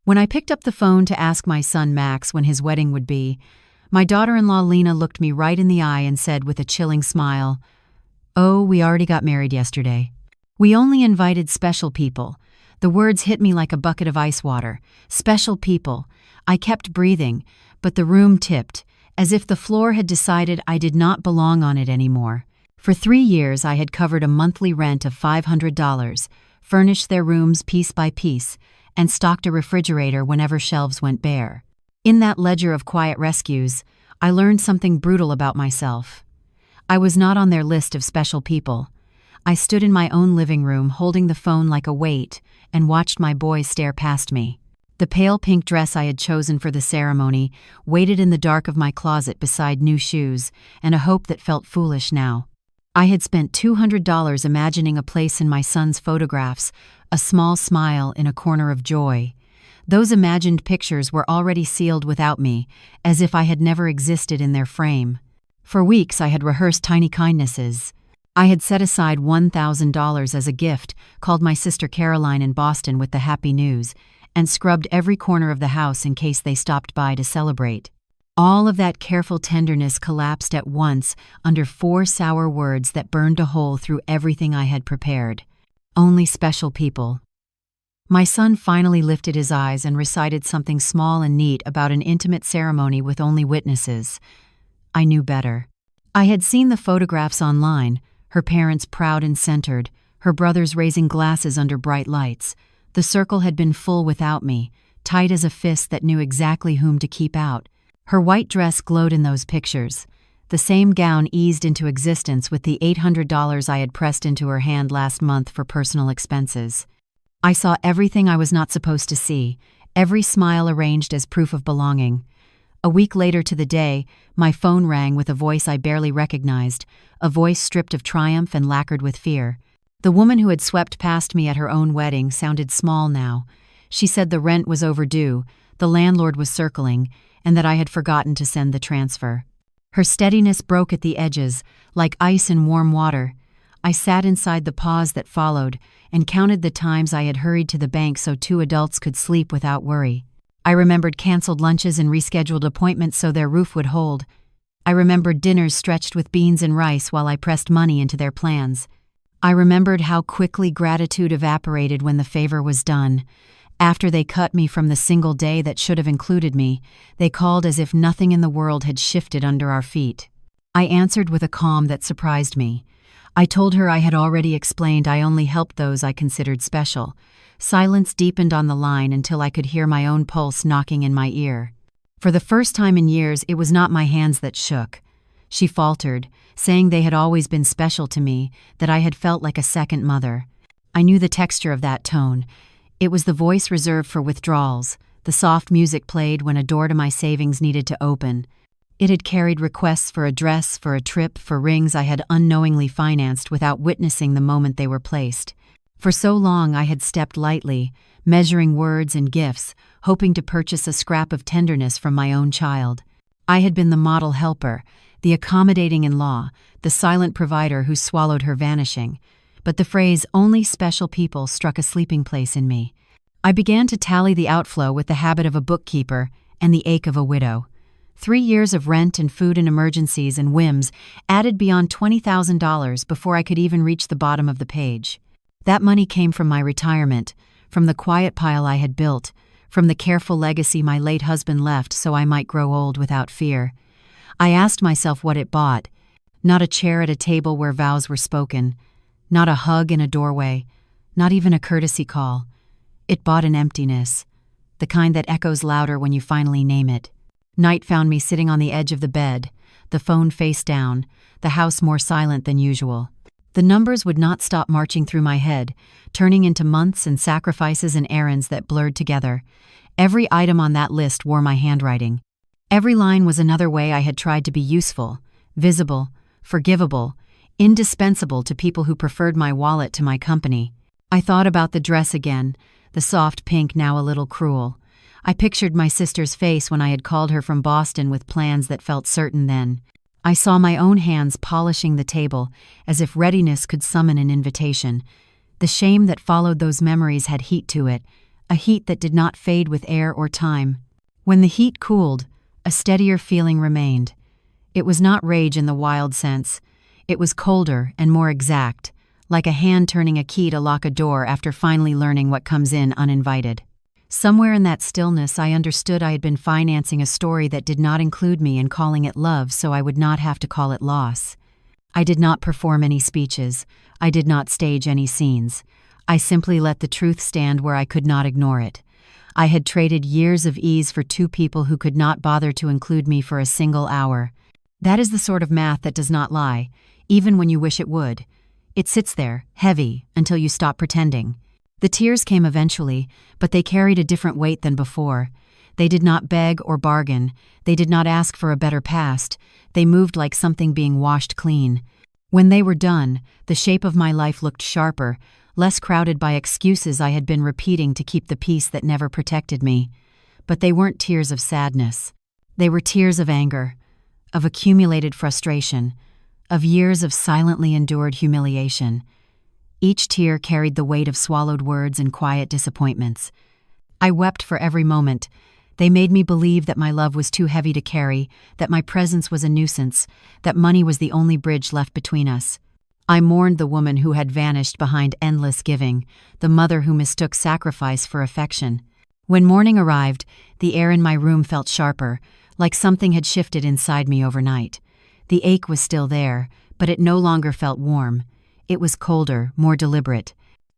When I picked up the phone to ask my son Max when his wedding would be, my daughter-in-law Lena looked me right in the eye and said with a chilling smile, "Oh, we already got married yesterday. We only invited special people." The words hit me like a bucket of ice water. Special people. I kept breathing, but the room tipped, as if the floor had decided I did not belong on it anymore. For 3 years I had covered a monthly rent of $500, furnished their rooms piece by piece, and stocked a refrigerator whenever shelves went bare. In that ledger of quiet rescues, I learned something brutal about myself. I was not on their list of special people. I stood in my own living room holding the phone like a weight and watched my boys stare past me. The pale pink dress I had chosen for the ceremony waited in the dark of my closet beside new shoes and a hope that felt foolish now. I had spent $200 imagining a place in my son's photographs, a small smile in a corner of joy. Those imagined pictures were already sealed without me, as if I had never existed in their frame. For weeks I had rehearsed tiny kindnesses. I had set aside $1,000 as a gift, called my sister Caroline in Boston with the happy news, and scrubbed every corner of the house in case they stopped by to celebrate. All of that careful tenderness collapsed at once under 4 sour words that burned a hole through everything I had prepared. Only special people. My son finally lifted his eyes and recited something small and neat about an intimate ceremony with only witnesses. I knew better. I had seen the photographs online, her parents proud and centered, her brothers raising glasses under bright lights. The circle had been full without me, tight as a fist that knew exactly whom to keep out. Her white dress glowed in those pictures. The same gown eased into existence with the $800 I had pressed into her hand last month for personal expenses. I saw everything I was not supposed to see, every smile arranged as proof of belonging. A week later to the day, my phone rang with a voice I barely recognized, a voice stripped of triumph and lacquered with fear. The woman who had swept past me at her own wedding sounded small now. She said the rent was overdue, the landlord was circling, and that I had forgotten to send the transfer. Her steadiness broke at the edges, like ice in warm water. I sat inside the pause that followed and counted the times I had hurried to the bank so 2 adults could sleep without worry. I remembered canceled lunches and rescheduled appointments so their roof would hold. I remembered dinners stretched with beans and rice while I pressed money into their plans. I remembered how quickly gratitude evaporated when the favor was done. After they cut me from the single day that should have included me, they called as if nothing in the world had shifted under our feet. I answered with a calm that surprised me. I told her I had already explained I only helped those I considered special. Silence deepened on the line until I could hear my own pulse knocking in my ear. For the first time in years, it was not my hands that shook. She faltered, saying they had always been special to me, that I had felt like a second mother. I knew the texture of that tone. It was the voice reserved for withdrawals, the soft music played when a door to my savings needed to open. It had carried requests for a dress, for a trip, for rings I had unknowingly financed without witnessing the moment they were placed. For so long I had stepped lightly, measuring words and gifts, hoping to purchase a scrap of tenderness from my own child. I had been the model helper, the accommodating in-law, the silent provider who swallowed her vanishing. But the phrase, "only special people," struck a sleeping place in me. I began to tally the outflow with the habit of a bookkeeper and the ache of a widow. 3 years of rent and food and emergencies and whims added beyond $20,000 before I could even reach the bottom of the page. That money came from my retirement, from the quiet pile I had built, from the careful legacy my late husband left so I might grow old without fear. I asked myself what it bought. Not a chair at a table where vows were spoken, not a hug in a doorway, not even a courtesy call. It bought an emptiness, the kind that echoes louder when you finally name it. Night found me sitting on the edge of the bed, the phone face down, the house more silent than usual. The numbers would not stop marching through my head, turning into months and sacrifices and errands that blurred together. Every item on that list wore my handwriting. Every line was another way I had tried to be useful, visible, forgivable, indispensable to people who preferred my wallet to my company. I thought about the dress again, the soft pink now a little cruel. I pictured my sister's face when I had called her from Boston with plans that felt certain then. I saw my own hands polishing the table, as if readiness could summon an invitation. The shame that followed those memories had heat to it, a heat that did not fade with air or time. When the heat cooled, a steadier feeling remained. It was not rage in the wild sense. It was colder and more exact, like a hand turning a key to lock a door after finally learning what comes in uninvited. Somewhere in that stillness, I understood I had been financing a story that did not include me and calling it love so I would not have to call it loss. I did not perform any speeches. I did not stage any scenes. I simply let the truth stand where I could not ignore it. I had traded years of ease for two people who could not bother to include me for a single hour. That is the sort of math that does not lie, even when you wish it would. It sits there, heavy, until you stop pretending. The tears came eventually, but they carried a different weight than before. They did not beg or bargain. They did not ask for a better past. They moved like something being washed clean. When they were done, the shape of my life looked sharper, less crowded by excuses I had been repeating to keep the peace that never protected me. But they weren't tears of sadness. They were tears of anger, of accumulated frustration, of years of silently endured humiliation. Each tear carried the weight of swallowed words and quiet disappointments. I wept for every moment. They made me believe that my love was too heavy to carry, that my presence was a nuisance, that money was the only bridge left between us. I mourned the woman who had vanished behind endless giving, the mother who mistook sacrifice for affection. When morning arrived, the air in my room felt sharper, like something had shifted inside me overnight. The ache was still there, but it no longer felt warm. It was colder, more deliberate.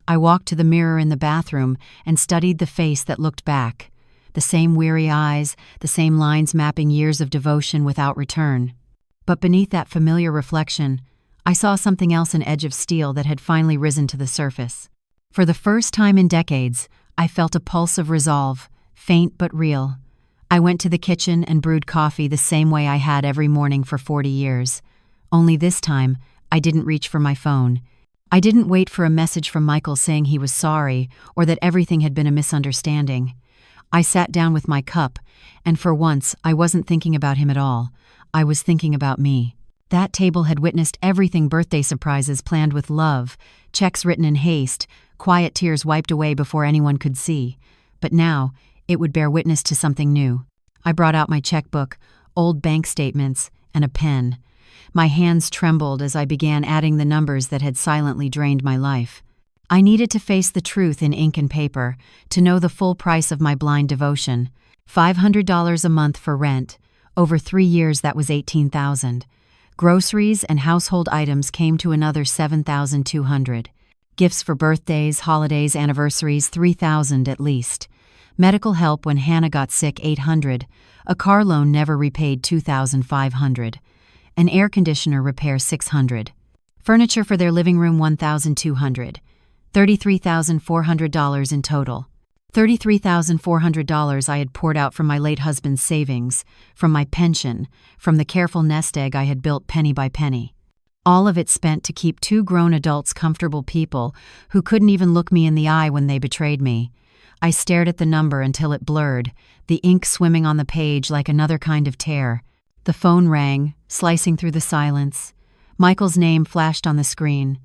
I walked to the mirror in the bathroom and studied the face that looked back. The same weary eyes, the same lines mapping years of devotion without return. But beneath that familiar reflection, I saw something else, an edge of steel that had finally risen to the surface. For the first time in decades, I felt a pulse of resolve, faint but real. I went to the kitchen and brewed coffee the same way I had every morning for 40 years. Only this time, I didn't reach for my phone. I didn't wait for a message from Michael saying he was sorry or that everything had been a misunderstanding. I sat down with my cup, and for once, I wasn't thinking about him at all. I was thinking about me. That table had witnessed everything: birthday surprises planned with love, checks written in haste, quiet tears wiped away before anyone could see. But now, it would bear witness to something new. I brought out my checkbook, old bank statements, and a pen. My hands trembled as I began adding the numbers that had silently drained my life. I needed to face the truth in ink and paper, to know the full price of my blind devotion. $500 a month for rent. Over 3 years, that was $18,000. Groceries and household items came to another $7,200. Gifts for birthdays, holidays, anniversaries, $3,000 at least. Medical help when Hannah got sick, $800. A car loan never repaid, $2,500. An air conditioner repair, $600. Furniture for their living room, $1,200. $33,400 in total. $33,400 I had poured out from my late husband's savings, from my pension, from the careful nest egg I had built penny by penny. All of it spent to keep two grown adults, comfortable people who couldn't even look me in the eye when they betrayed me. I stared at the number until it blurred, the ink swimming on the page like another kind of tear. The phone rang, slicing through the silence. Michael's name flashed on the screen.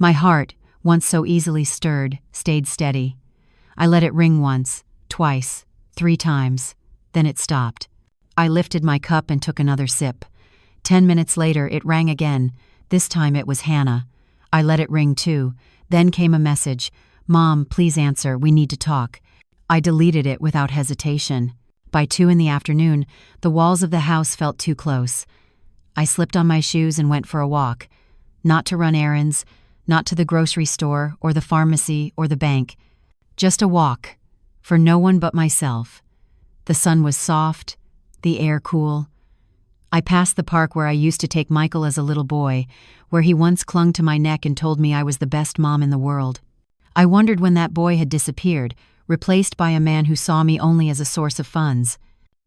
My heart, once so easily stirred, stayed steady. I let it ring once, twice, 3 times. Then it stopped. I lifted my cup and took another sip. 10 minutes later, it rang again. This time it was Hannah. I let it ring too. Then came a message. "Mom, please answer, we need to talk." I deleted it without hesitation. By 2 in the afternoon, the walls of the house felt too close. I slipped on my shoes and went for a walk. Not to run errands, not to the grocery store or the pharmacy or the bank. Just a walk, for no one but myself. The sun was soft, the air cool. I passed the park where I used to take Michael as a little boy, where he once clung to my neck and told me I was the best mom in the world. I wondered when that boy had disappeared, replaced by a man who saw me only as a source of funds.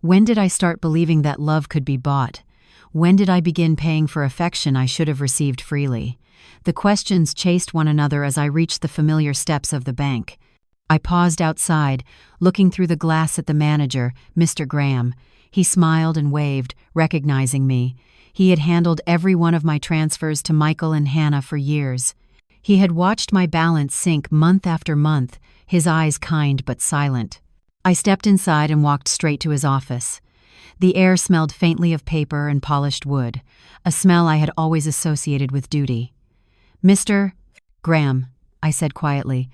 When did I start believing that love could be bought? When did I begin paying for affection I should have received freely? The questions chased one another as I reached the familiar steps of the bank. I paused outside, looking through the glass at the manager, Mr. Graham. He smiled and waved, recognizing me. He had handled every one of my transfers to Michael and Hannah for years. He had watched my balance sink month after month, his eyes kind but silent. I stepped inside and walked straight to his office. The air smelled faintly of paper and polished wood, a smell I had always associated with duty. "Mr. Graham," I said quietly,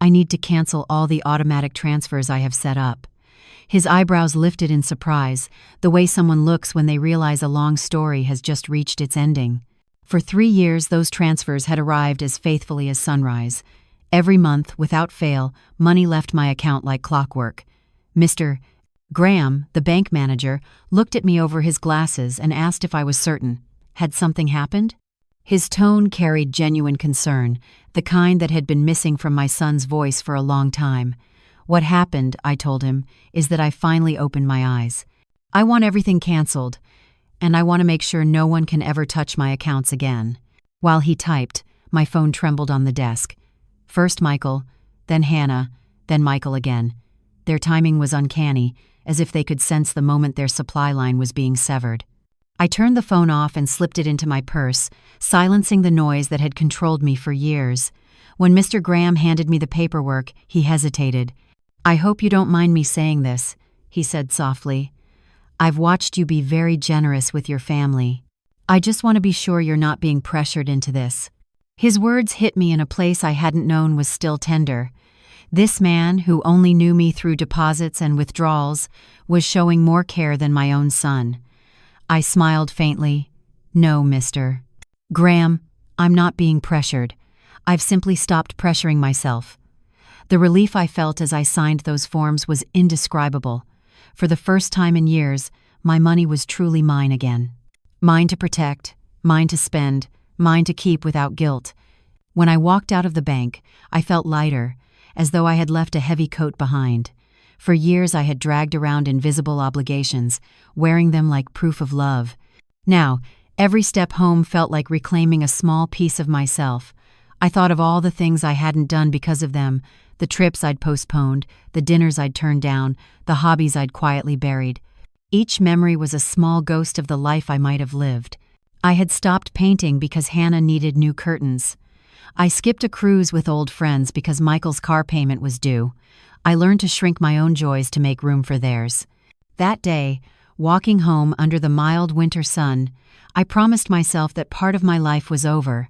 "I need to cancel all the automatic transfers I have set up." His eyebrows lifted in surprise, the way someone looks when they realize a long story has just reached its ending. For 3 years, those transfers had arrived as faithfully as sunrise. Every month, without fail, money left my account like clockwork. Mr. Graham, the bank manager, looked at me over his glasses and asked if I was certain. Had something happened? His tone carried genuine concern, the kind that had been missing from my son's voice for a long time. "What happened," I told him, "is that I finally opened my eyes. I want everything canceled, and I want to make sure no one can ever touch my accounts again." While he typed, my phone trembled on the desk. First Michael, then Hannah, then Michael again. Their timing was uncanny, as if they could sense the moment their supply line was being severed. I turned the phone off and slipped it into my purse, silencing the noise that had controlled me for years. When Mr. Graham handed me the paperwork, he hesitated. "I hope you don't mind me saying this," he said softly. "I've watched you be very generous with your family. I just want to be sure you're not being pressured into this." His words hit me in a place I hadn't known was still tender. This man, who only knew me through deposits and withdrawals, was showing more care than my own son. I smiled faintly. "No, Mr. Graham, I'm not being pressured. I've simply stopped pressuring myself." The relief I felt as I signed those forms was indescribable. For the first time in years, my money was truly mine again. Mine to protect, mine to spend, mine to keep without guilt. When I walked out of the bank, I felt lighter, as though I had left a heavy coat behind. For years I had dragged around invisible obligations, wearing them like proof of love. Now, every step home felt like reclaiming a small piece of myself. I thought of all the things I hadn't done because of them, the trips I'd postponed, the dinners I'd turned down, the hobbies I'd quietly buried. Each memory was a small ghost of the life I might have lived. I had stopped painting because Hannah needed new curtains. I skipped a cruise with old friends because Michael's car payment was due. I learned to shrink my own joys to make room for theirs. That day, walking home under the mild winter sun, I promised myself that part of my life was over.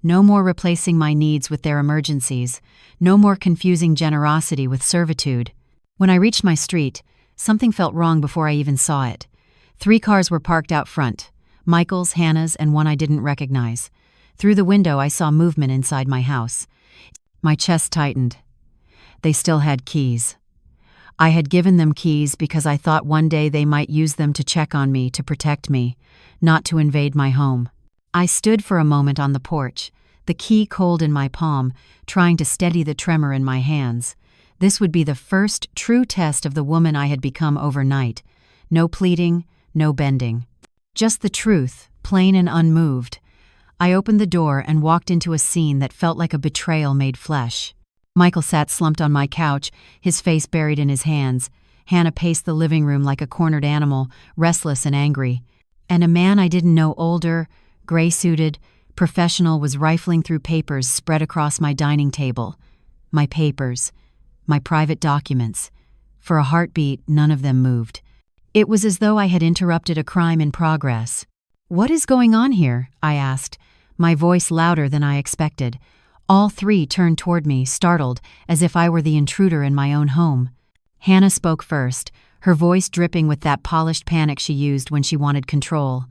No more replacing my needs with their emergencies. No more confusing generosity with servitude. When I reached my street, something felt wrong before I even saw it. 3 cars were parked out front. Michael's, Hannah's, and one I didn't recognize. Through the window, I saw movement inside my house. My chest tightened. They still had keys. I had given them keys because I thought one day they might use them to check on me, to protect me, not to invade my home. I stood for a moment on the porch, the key cold in my palm, trying to steady the tremor in my hands. This would be the first true test of the woman I had become overnight. No pleading, no bending. Just the truth, plain and unmoved. I opened the door and walked into a scene that felt like a betrayal made flesh. Michael sat slumped on my couch, his face buried in his hands. Hannah paced the living room like a cornered animal, restless and angry. And a man I didn't know, older, gray-suited, professional, was rifling through papers spread across my dining table. My papers. My private documents. For a heartbeat, none of them moved. It was as though I had interrupted a crime in progress. "What is going on here?" I asked, my voice louder than I expected. All 3 turned toward me, startled, as if I were the intruder in my own home. Hannah spoke first, her voice dripping with that polished panic she used when she wanted control.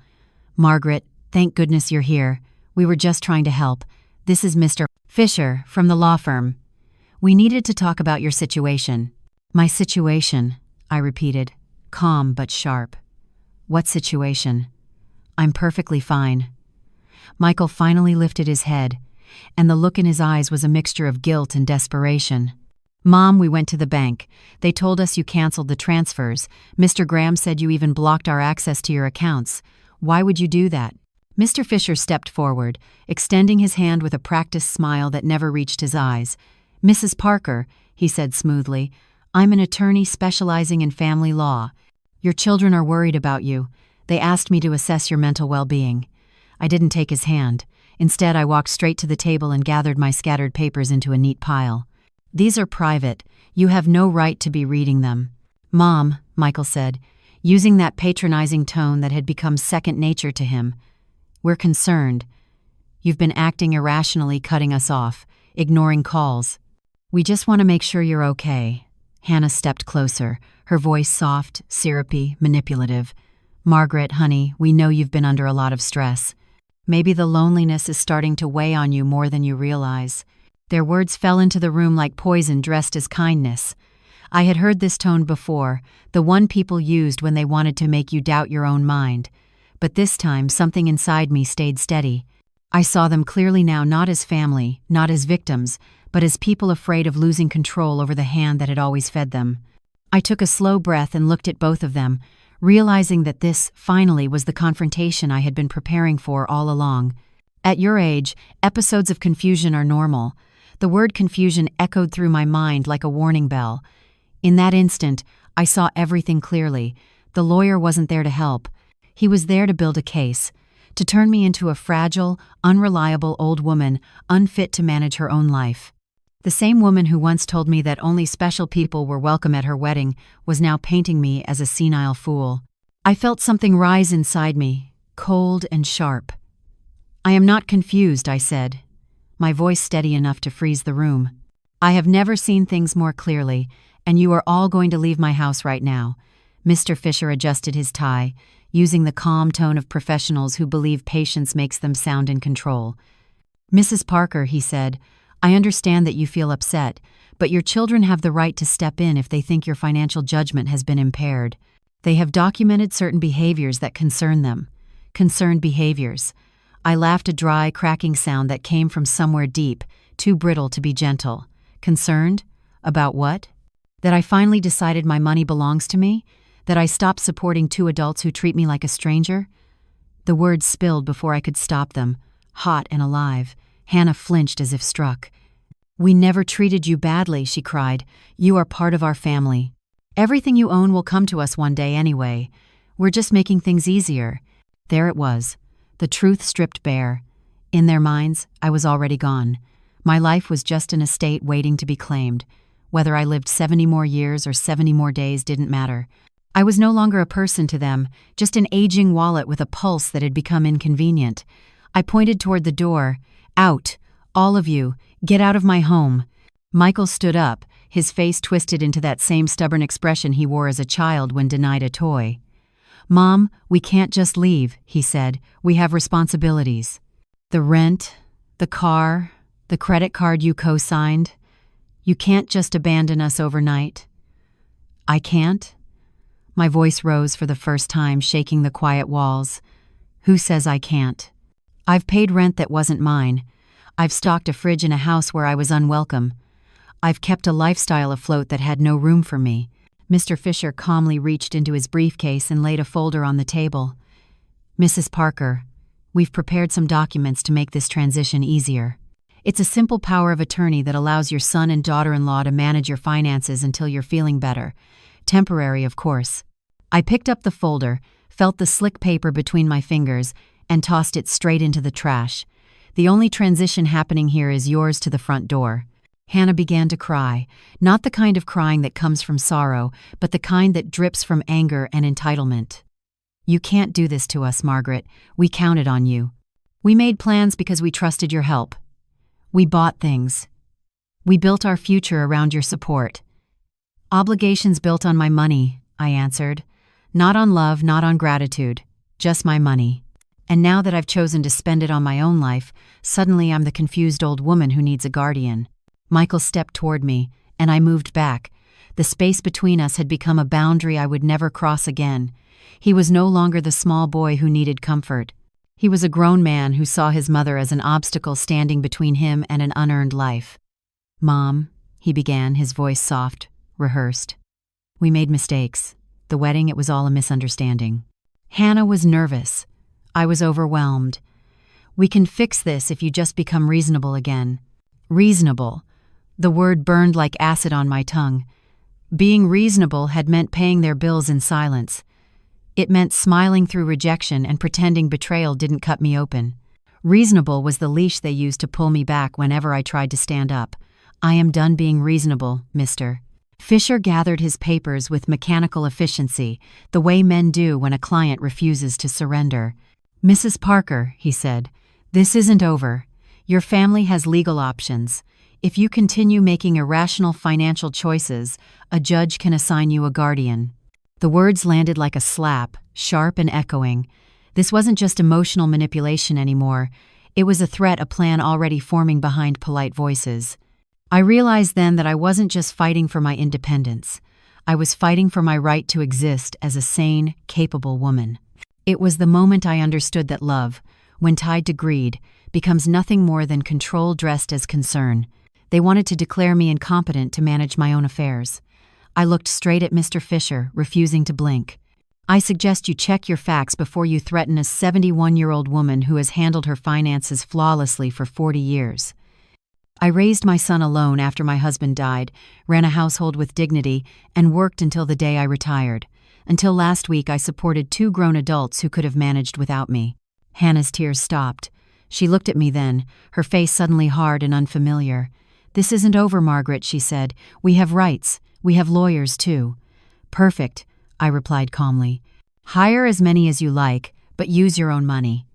"Margaret, thank goodness you're here. We were just trying to help. This is Mr. Fisher from the law firm. We needed to talk about your situation." "My situation," I repeated, calm but sharp. "What situation?" "I'm perfectly fine." Michael finally lifted his head, and the look in his eyes was a mixture of guilt and desperation. "Mom, we went to the bank. They told us you canceled the transfers. Mr. Graham said you even blocked our access to your accounts. Why would you do that?" Mr. Fisher stepped forward, extending his hand with a practiced smile that never reached his eyes. "Mrs. Parker," he said smoothly, "I'm an attorney specializing in family law. Your children are worried about you. They asked me to assess your mental well-being." I didn't take his hand. Instead, I walked straight to the table and gathered my scattered papers into a neat pile. "These are private. You have no right to be reading them." "Mom," Michael said, using that patronizing tone that had become second nature to him, "we're concerned. You've been acting irrationally, cutting us off, ignoring calls. We just want to make sure you're okay." Hannah stepped closer, her voice soft, syrupy, manipulative. "Margaret, honey, we know you've been under a lot of stress. Maybe the loneliness is starting to weigh on you more than you realize." Their words fell into the room like poison dressed as kindness. I had heard this tone before, the one people used when they wanted to make you doubt your own mind. But this time, something inside me stayed steady. I saw them clearly now, not as family, not as victims, but as people afraid of losing control over the hand that had always fed them. I took a slow breath and looked at both of them, realizing that this, finally, was the confrontation I had been preparing for all along. At your age, episodes of confusion are normal. The word confusion echoed through my mind like a warning bell. In that instant, I saw everything clearly. The lawyer wasn't there to help. He was there to build a case, to turn me into a fragile, unreliable old woman, unfit to manage her own life. The same woman who once told me that only special people were welcome at her wedding was now painting me as a senile fool. I felt something rise inside me, cold and sharp. "I am not confused," I said, my voice steady enough to freeze the room. "I have never seen things more clearly, and you are all going to leave my house right now." Mr. Fisher adjusted his tie, using the calm tone of professionals who believe patience makes them sound in control. "Mrs. Parker," he said, "I understand that you feel upset, but your children have the right to step in if they think your financial judgment has been impaired. They have documented certain behaviors that concern them. Concerned behaviors." I laughed, a dry, cracking sound that came from somewhere deep, too brittle to be gentle. "Concerned? About what? That I finally decided my money belongs to me? That I stopped supporting two adults who treat me like a stranger?" The words spilled before I could stop them, hot and alive. Hannah flinched as if struck. "We never treated you badly," she cried. "You are part of our family. Everything you own will come to us one day anyway. We're just making things easier." There it was, the truth stripped bare. In their minds, I was already gone. My life was just an estate waiting to be claimed. Whether I lived 70 more years or 70 more days didn't matter. I was no longer a person to them, just an aging wallet with a pulse that had become inconvenient. I pointed toward the door. "Out! All of you! Get out of my home!" Michael stood up, his face twisted into that same stubborn expression he wore as a child when denied a toy. "Mom, we can't just leave," he said. "We have responsibilities. The rent, the car, the credit card you co-signed. You can't just abandon us overnight." "I can't?" My voice rose for the first time, shaking the quiet walls. "Who says I can't? I've paid rent that wasn't mine. I've stocked a fridge in a house where I was unwelcome. I've kept a lifestyle afloat that had no room for me." Mr. Fisher calmly reached into his briefcase and laid a folder on the table. "Mrs. Parker, we've prepared some documents to make this transition easier. It's a simple power of attorney that allows your son and daughter-in-law to manage your finances until you're feeling better. Temporary, of course." I picked up the folder, felt the slick paper between my fingers, and tossed it straight into the trash. "The only transition happening here is yours to the front door." Hannah began to cry, not the kind of crying that comes from sorrow, but the kind that drips from anger and entitlement. "You can't do this to us, Margaret. We counted on you. We made plans because we trusted your help. We bought things. We built our future around your support." "Obligations built on my money," I answered. "Not on love, not on gratitude, just my money. And now that I've chosen to spend it on my own life, suddenly I'm the confused old woman who needs a guardian." Michael stepped toward me, and I moved back. The space between us had become a boundary I would never cross again. He was no longer the small boy who needed comfort. He was a grown man who saw his mother as an obstacle standing between him and an unearned life. "Mom," he began, his voice soft, rehearsed. "We made mistakes. The wedding, it was all a misunderstanding." Hannah was nervous. I was overwhelmed. "We can fix this if you just become reasonable again." Reasonable. The word burned like acid on my tongue. Being reasonable had meant paying their bills in silence. It meant smiling through rejection and pretending betrayal didn't cut me open. Reasonable was the leash they used to pull me back whenever I tried to stand up. I am done being reasonable, Mr. Fisher gathered his papers with mechanical efficiency, the way men do when a client refuses to surrender. Mrs. Parker, he said, this isn't over. Your family has legal options. If you continue making irrational financial choices, a judge can assign you a guardian. The words landed like a slap, sharp and echoing. This wasn't just emotional manipulation anymore. It was a threat, a plan already forming behind polite voices. I realized then that I wasn't just fighting for my independence. I was fighting for my right to exist as a sane, capable woman. It was the moment I understood that love, when tied to greed, becomes nothing more than control dressed as concern. They wanted to declare me incompetent to manage my own affairs. I looked straight at Mr. Fisher, refusing to blink. I suggest you check your facts before you threaten a 71-year-old woman who has handled her finances flawlessly for 40 years. I raised my son alone after my husband died, ran a household with dignity, and worked until the day I retired. Until last week, I supported 2 grown adults who could have managed without me. Hannah's tears stopped. She looked at me then, her face suddenly hard and unfamiliar. This isn't over, Margaret, she said. We have rights. We have lawyers, too. Perfect, I replied calmly. Hire as many as you like, but use your own money.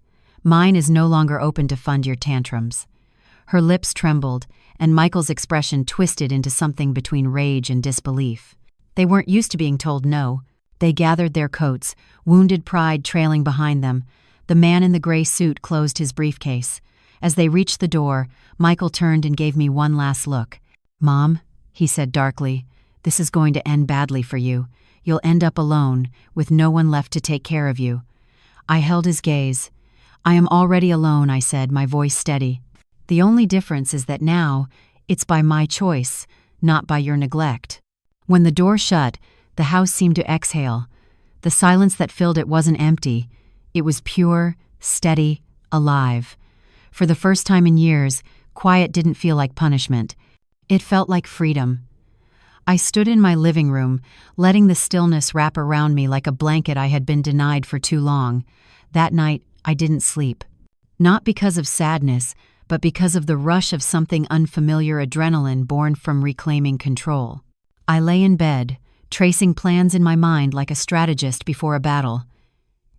Mine is no longer open to fund your tantrums. Her lips trembled, and Michael's expression twisted into something between rage and disbelief. They weren't used to being told no. They gathered their coats, wounded pride trailing behind them. The man in the gray suit closed his briefcase. As they reached the door, Michael turned and gave me one last look. Mom, he said darkly, this is going to end badly for you. You'll end up alone, with no one left to take care of you. I held his gaze. I am already alone, I said, my voice steady. The only difference is that now, it's by my choice, not by your neglect. When the door shut, the house seemed to exhale. The silence that filled it wasn't empty. It was pure, steady, alive. For the first time in years, quiet didn't feel like punishment. It felt like freedom. I stood in my living room, letting the stillness wrap around me like a blanket I had been denied for too long. That night, I didn't sleep. Not because of sadness, but because of the rush of something unfamiliar, adrenaline born from reclaiming control. I lay in bed, tracing plans in my mind like a strategist before a battle.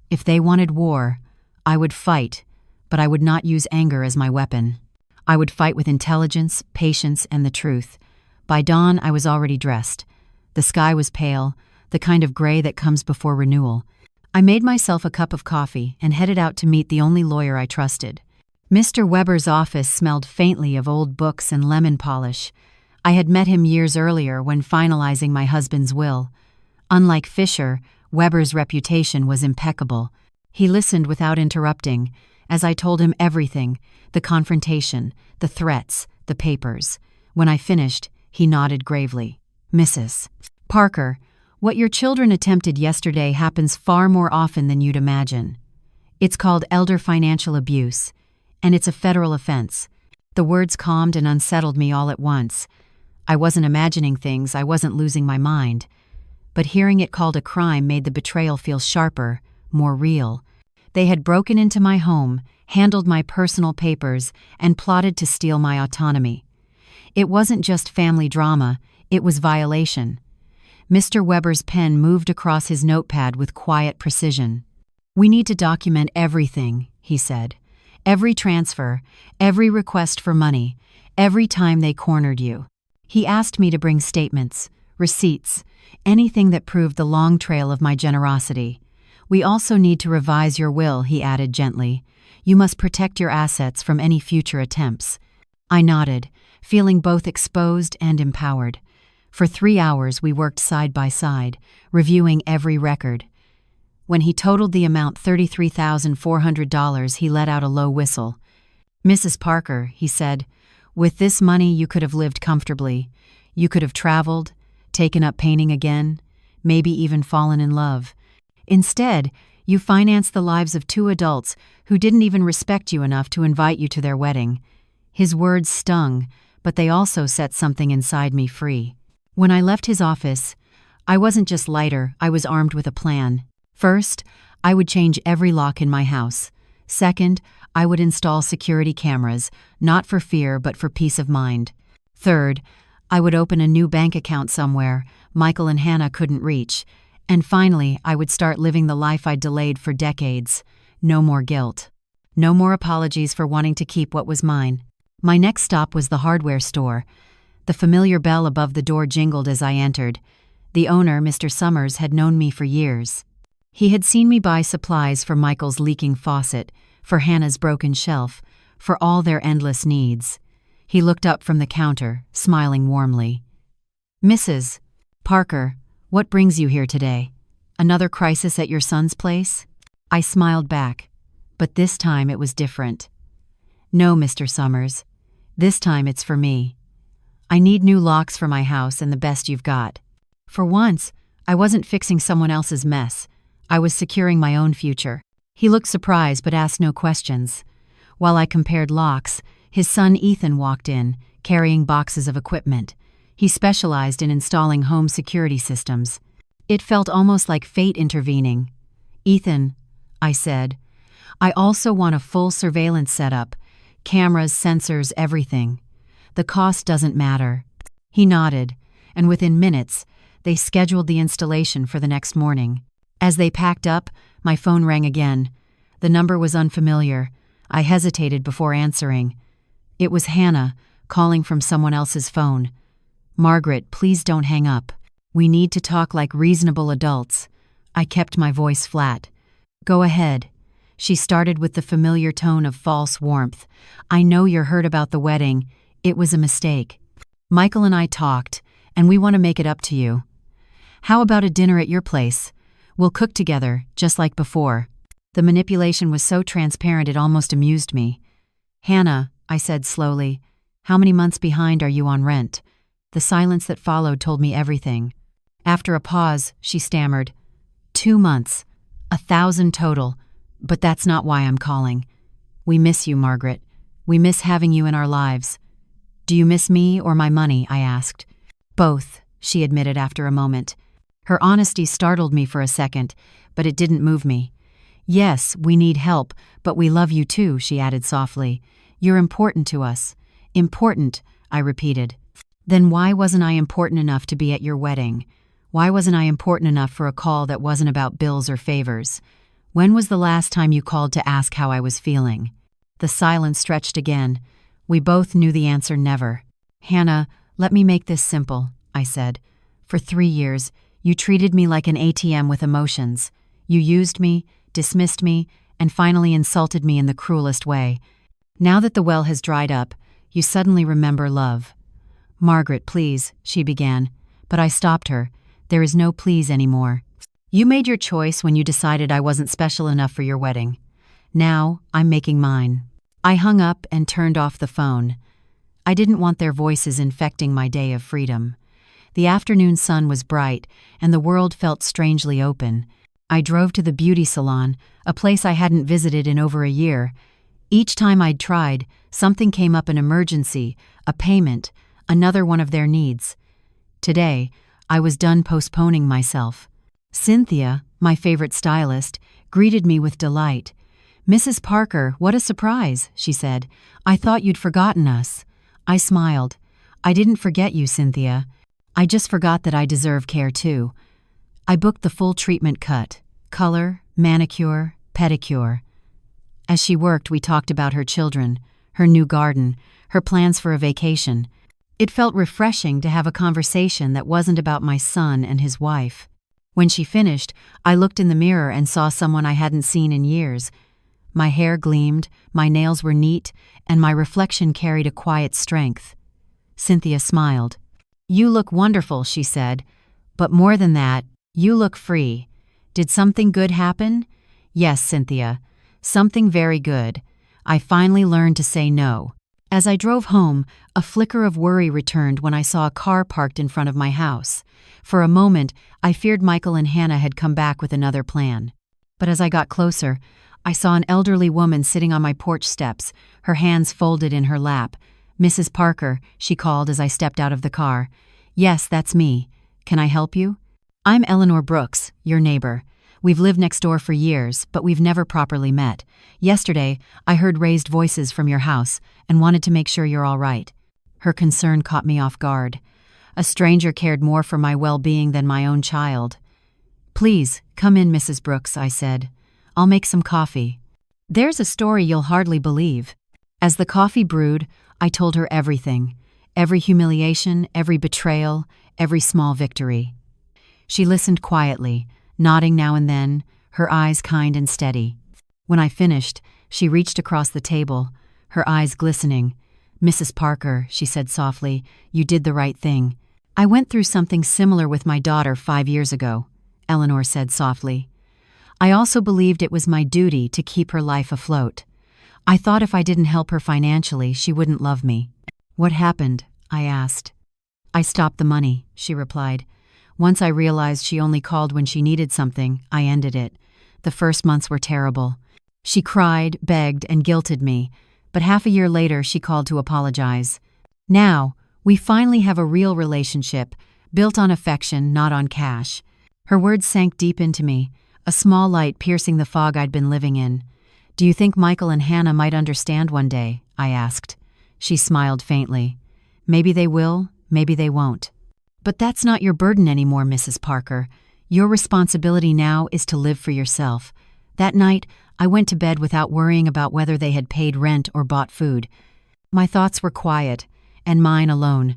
If they wanted war, I would fight, but I would not use anger as my weapon. I would fight with intelligence, patience, and the truth. By dawn, I was already dressed. The sky was pale, the kind of gray that comes before renewal. I made myself a cup of coffee and headed out to meet the only lawyer I trusted. Mr. Weber's office smelled faintly of old books and lemon polish. I had met him years earlier when finalizing my husband's will. Unlike Fisher, Weber's reputation was impeccable. He listened without interrupting, as I told him everything, the confrontation, the threats, the papers. When I finished, he nodded gravely. Mrs. Parker, what your children attempted yesterday happens far more often than you'd imagine. It's called elder financial abuse, and it's a federal offense. The words calmed and unsettled me all at once. I wasn't imagining things, I wasn't losing my mind. But hearing it called a crime made the betrayal feel sharper, more real. They had broken into my home, handled my personal papers, and plotted to steal my autonomy. It wasn't just family drama, it was violation. Mr. Weber's pen moved across his notepad with quiet precision. We need to document everything, he said. Every transfer, every request for money, every time they cornered you. He asked me to bring statements, receipts, anything that proved the long trail of my generosity. We also need to revise your will, he added gently. You must protect your assets from any future attempts. I nodded, feeling both exposed and empowered. For 3 hours we worked side by side, reviewing every record. When he totaled the amount $33,400, he let out a low whistle. Mrs. Parker, he said, with this money you could have lived comfortably. You could have traveled, taken up painting again, maybe even fallen in love. Instead, you financed the lives of 2 adults who didn't even respect you enough to invite you to their wedding. His words stung, but they also set something inside me free. When I left his office, I wasn't just lighter, I was armed with a plan. First, I would change every lock in my house. Second, I would install security cameras, not for fear but for peace of mind. Third, I would open a new bank account somewhere Michael and Hannah couldn't reach. And finally, I would start living the life I'd delayed for decades. No more guilt. No more apologies for wanting to keep what was mine. My next stop was the hardware store. The familiar bell above the door jingled as I entered. The owner, Mr. Summers, had known me for years. He had seen me buy supplies for Michael's leaking faucet, for Hannah's broken shelf, for all their endless needs. He looked up from the counter, smiling warmly. "Mrs. Parker, what brings you here today? Another crisis at your son's place?" I smiled back, but this time it was different. "No, Mr. Summers. This time it's for me. I need new locks for my house and the best you've got." For once, I wasn't fixing someone else's mess. I was securing my own future. He looked surprised but asked no questions. While I compared locks, his son Ethan walked in, carrying boxes of equipment. He specialized in installing home security systems. It felt almost like fate intervening. "Ethan," I said, "I also want a full surveillance setup. Cameras, sensors, everything. The cost doesn't matter." He nodded, and within minutes, they scheduled the installation for the next morning. As they packed up, my phone rang again. The number was unfamiliar. I hesitated before answering. It was Hannah, calling from someone else's phone. "Margaret, please don't hang up. We need to talk like reasonable adults." I kept my voice flat. "Go ahead." She started with the familiar tone of false warmth. "I know you're hurt about the wedding. It was a mistake. Michael and I talked, and we want to make it up to you. How about a dinner at your place? We'll cook together, just like before." The manipulation was so transparent it almost amused me. "Hannah," I said slowly, "how many months behind are you on rent?" The silence that followed told me everything. After a pause, she stammered, 2 months. 1,000 total. But that's not why I'm calling. We miss you, Margaret. We miss having you in our lives." "Do you miss me or my money?" I asked. "Both," she admitted after a moment. Her honesty startled me for a second, but it didn't move me. "Yes, we need help, but we love you too," she added softly. "You're important to us." "Important," I repeated. "Then why wasn't I important enough to be at your wedding? Why wasn't I important enough for a call that wasn't about bills or favors? When was the last time you called to ask how I was feeling?" The silence stretched again. We both knew the answer: never. "Hannah, let me make this simple," I said. "For 3 years, you treated me like an ATM with emotions. You used me, dismissed me, and finally insulted me in the cruelest way. Now that the well has dried up, you suddenly remember love." "Margaret, please," she began, but I stopped her. "There is no please anymore. You made your choice when you decided I wasn't special enough for your wedding. Now, I'm making mine." I hung up and turned off the phone. I didn't want their voices infecting my day of freedom. The afternoon sun was bright, and the world felt strangely open. I drove to the beauty salon, a place I hadn't visited in over a year. Each time I'd tried, something came up: an emergency, a payment, another one of their needs. Today, I was done postponing myself. Cynthia, my favorite stylist, greeted me with delight. "Mrs. Parker, what a surprise," she said. "I thought you'd forgotten us." I smiled. "I didn't forget you, Cynthia. I just forgot that I deserve care too." I booked the full treatment cut: color, manicure, pedicure. As she worked, we talked about her children, her new garden, her plans for a vacation. It felt refreshing to have a conversation that wasn't about my son and his wife. When she finished, I looked in the mirror and saw someone I hadn't seen in years. My hair gleamed, my nails were neat, and my reflection carried a quiet strength. Cynthia smiled. "You look wonderful," she said. "But more than that, you look free. Did something good happen?" "Yes, Cynthia. Something very good. I finally learned to say no." As I drove home, a flicker of worry returned when I saw a car parked in front of my house. For a moment, I feared Michael and Hannah had come back with another plan. But as I got closer, I saw an elderly woman sitting on my porch steps, her hands folded in her lap. "Mrs. Parker," she called as I stepped out of the car. "Yes, that's me. Can I help you?" "I'm Eleanor Brooks, your neighbor. We've lived next door for years, but we've never properly met. Yesterday, I heard raised voices from your house and wanted to make sure you're all right." Her concern caught me off guard. A stranger cared more for my well-being than my own child. "Please, come in, Mrs. Brooks," I said. "I'll make some coffee." "There's a story you'll hardly believe." As the coffee brewed, I told her everything. Every humiliation, every betrayal, every small victory. She listened quietly, nodding now and then, her eyes kind and steady. When I finished, she reached across the table, her eyes glistening. "Mrs. Parker," she said softly, "you did the right thing." "I went through something similar with my daughter 5 years ago," Eleanor said softly. "I also believed it was my duty to keep her life afloat. I thought if I didn't help her financially, she wouldn't love me." "What happened?" I asked. "I stopped the money," she replied. "Once I realized she only called when she needed something, I ended it. The first months were terrible. She cried, begged, and guilted me, but half a year later she called to apologize. Now, we finally have a real relationship, built on affection, not on cash." Her words sank deep into me, a small light piercing the fog I'd been living in. "Do you think Michael and Hannah might understand one day?" I asked. She smiled faintly. "Maybe they will, maybe they won't. But that's not your burden anymore, Mrs. Parker. Your responsibility now is to live for yourself." That night, I went to bed without worrying about whether they had paid rent or bought food. My thoughts were quiet, and mine alone.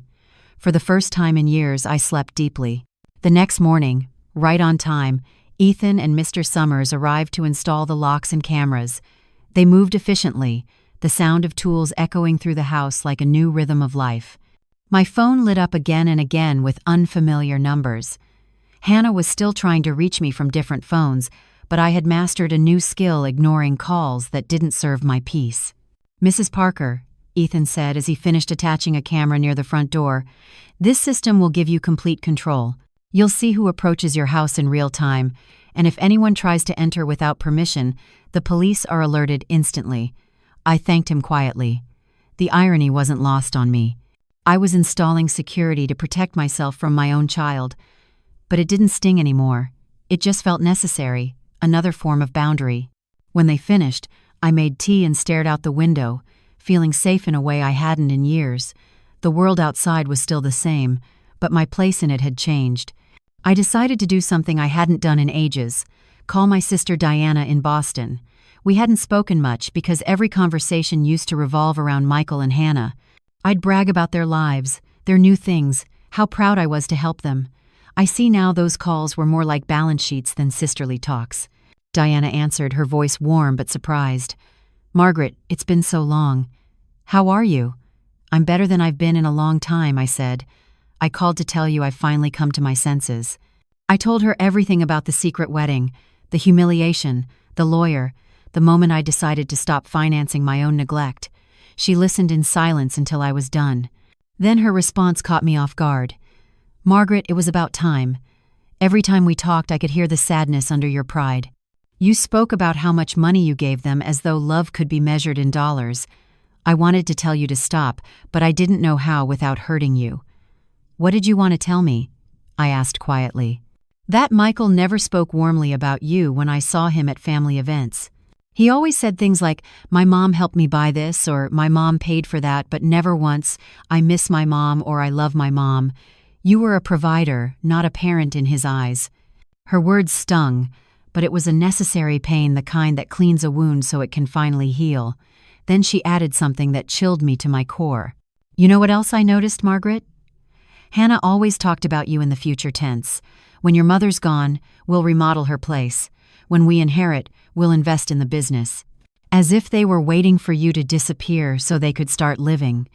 For the first time in years, I slept deeply. The next morning, right on time, Ethan and Mr. Summers arrived to install the locks and cameras. They moved efficiently, the sound of tools echoing through the house like a new rhythm of life. My phone lit up again and again with unfamiliar numbers. Hannah was still trying to reach me from different phones, but I had mastered a new skill ignoring calls that didn't serve my peace. "Mrs. Parker," Ethan said as he finished attaching a camera near the front door, "this system will give you complete control. You'll see who approaches your house in real time, and if anyone tries to enter without permission, the police are alerted instantly." I thanked him quietly. The irony wasn't lost on me. I was installing security to protect myself from my own child. But it didn't sting anymore. It just felt necessary, another form of boundary. When they finished, I made tea and stared out the window, feeling safe in a way I hadn't in years. The world outside was still the same, but my place in it had changed. I decided to do something I hadn't done in ages, call my sister Diana in Boston. We hadn't spoken much because every conversation used to revolve around Michael and Hannah. I'd brag about their lives, their new things, how proud I was to help them. I see now those calls were more like balance sheets than sisterly talks. Diana answered, her voice warm but surprised. "Margaret, it's been so long. How are you?" "I'm better than I've been in a long time," I said. "I called to tell you I've finally come to my senses." I told her everything about the secret wedding, the humiliation, the lawyer, the moment I decided to stop financing my own neglect. She listened in silence until I was done. Then her response caught me off guard. "Margaret, it was about time. Every time we talked, I could hear the sadness under your pride. You spoke about how much money you gave them as though love could be measured in dollars. I wanted to tell you to stop, but I didn't know how without hurting you." "What did you want to tell me?" I asked quietly. "That Michael never spoke warmly about you when I saw him at family events. He always said things like, 'My mom helped me buy this,' or 'My mom paid for that,' but never once, 'I miss my mom' or 'I love my mom.' You were a provider, not a parent in his eyes." Her words stung, but it was a necessary pain, the kind that cleans a wound so it can finally heal. Then she added something that chilled me to my core. "You know what else I noticed, Margaret? Hannah always talked about you in the future tense. When your mother's gone, we'll remodel her place. When we inherit, we'll invest in the business." As if they were waiting for you to disappear so they could start living.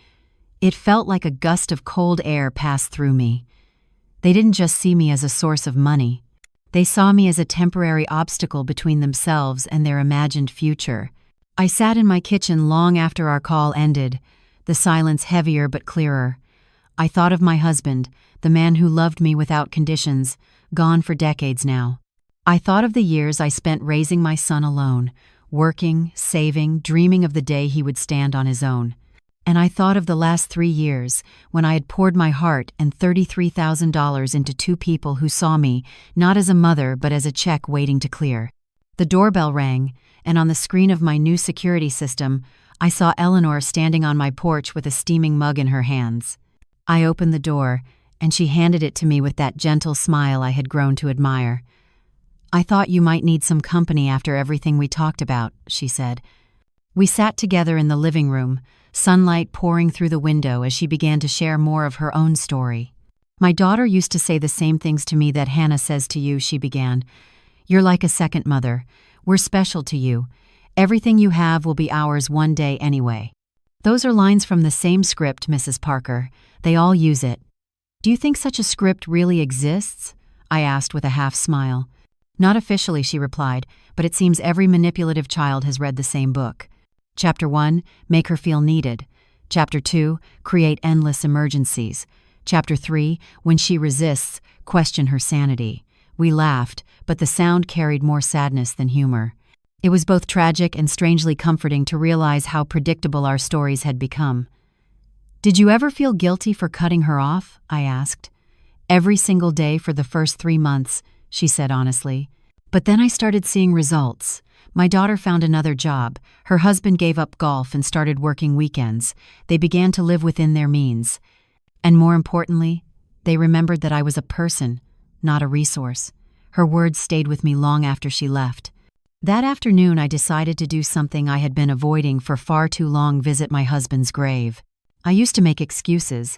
It felt like a gust of cold air passed through me. They didn't just see me as a source of money. They saw me as a temporary obstacle between themselves and their imagined future. I sat in my kitchen long after our call ended, the silence heavier but clearer. I thought of my husband, the man who loved me without conditions, gone for decades now. I thought of the years I spent raising my son alone, working, saving, dreaming of the day he would stand on his own. And I thought of the last 3 years, when I had poured my heart and $33,000 into 2 people who saw me, not as a mother but as a check waiting to clear. The doorbell rang, and on the screen of my new security system, I saw Eleanor standing on my porch with a steaming mug in her hands. I opened the door, and she handed it to me with that gentle smile I had grown to admire. "I thought you might need some company after everything we talked about," she said. We sat together in the living room, sunlight pouring through the window as she began to share more of her own story. "My daughter used to say the same things to me that Hannah says to you," she began. "You're like a second mother. We're special to you. Everything you have will be ours one day anyway." Those are lines from the same script, Mrs. Parker. They all use it. "Do you think such a script really exists?" I asked with a half smile. "Not officially," she replied, "but it seems every manipulative child has read the same book. Chapter 1, make her feel needed. Chapter 2, create endless emergencies. Chapter 3, when she resists, question her sanity." We laughed, but the sound carried more sadness than humor. It was both tragic and strangely comforting to realize how predictable our stories had become. "Did you ever feel guilty for cutting her off?" I asked. "Every single day for the first 3 months," she said honestly. "But then I started seeing results. My daughter found another job. Her husband gave up golf and started working weekends. They began to live within their means. And more importantly, they remembered that I was a person, not a resource." Her words stayed with me long after she left. That afternoon, I decided to do something I had been avoiding for far too long: visit my husband's grave. I used to make excuses.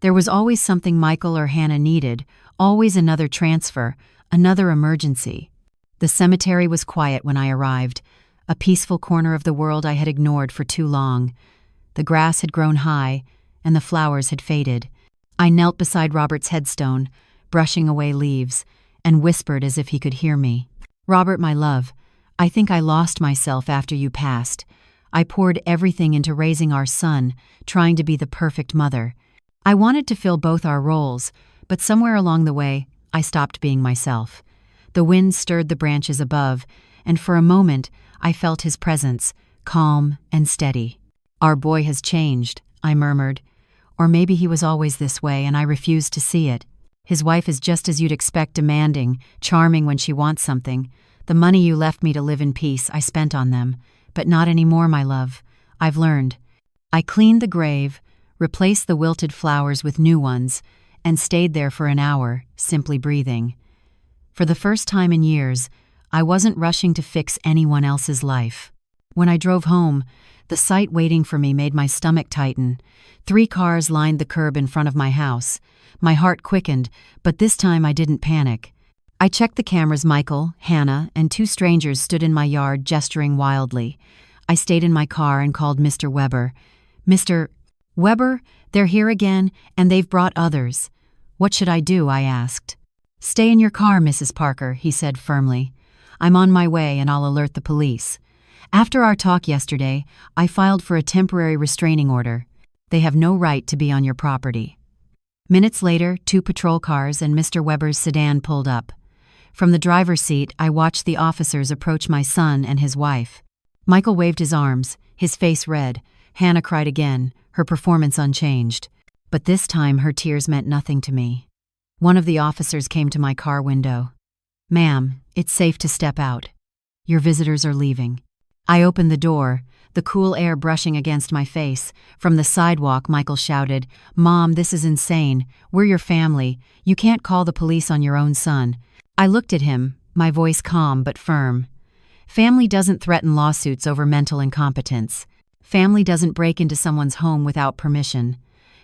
There was always something Michael or Hannah needed, always another transfer, another emergency. The cemetery was quiet when I arrived, a peaceful corner of the world I had ignored for too long. The grass had grown high, and the flowers had faded. I knelt beside Robert's headstone, brushing away leaves, and whispered as if he could hear me. "Robert, my love, I think I lost myself after you passed. I poured everything into raising our son, trying to be the perfect mother. I wanted to fill both our roles, but somewhere along the way, I stopped being myself." The wind stirred the branches above, and for a moment, I felt his presence, calm and steady. "Our boy has changed," I murmured. "Or maybe he was always this way and I refused to see it. His wife is just as you'd expect, demanding, charming when she wants something. The money you left me to live in peace, I spent on them. But not anymore, my love. I've learned." I cleaned the grave, replaced the wilted flowers with new ones, and stayed there for an hour, simply breathing. For the first time in years, I wasn't rushing to fix anyone else's life. When I drove home, the sight waiting for me made my stomach tighten. 3 cars lined the curb in front of my house. My heart quickened, but this time I didn't panic. I checked the cameras. Michael, Hannah, and 2 strangers stood in my yard, gesturing wildly. I stayed in my car and called Mr. Weber. "Mr. Weber, they're here again, and they've brought others." "What should I do?" I asked. "Stay in your car, Mrs. Parker," he said firmly. "I'm on my way and I'll alert the police." After our talk yesterday, I filed for a temporary restraining order. They have no right to be on your property. Minutes later, 2 patrol cars and Mr. Weber's sedan pulled up. From the driver's seat, I watched the officers approach my son and his wife. Michael waved his arms, his face red. Hannah cried again, her performance unchanged. But this time her tears meant nothing to me. One of the officers came to my car window. "Ma'am, it's safe to step out. Your visitors are leaving." I opened the door, the cool air brushing against my face. From the sidewalk, Michael shouted, "Mom, this is insane. We're your family. You can't call the police on your own son." I looked at him, my voice calm but firm. Family doesn't threaten lawsuits over mental incompetence. Family doesn't break into someone's home without permission.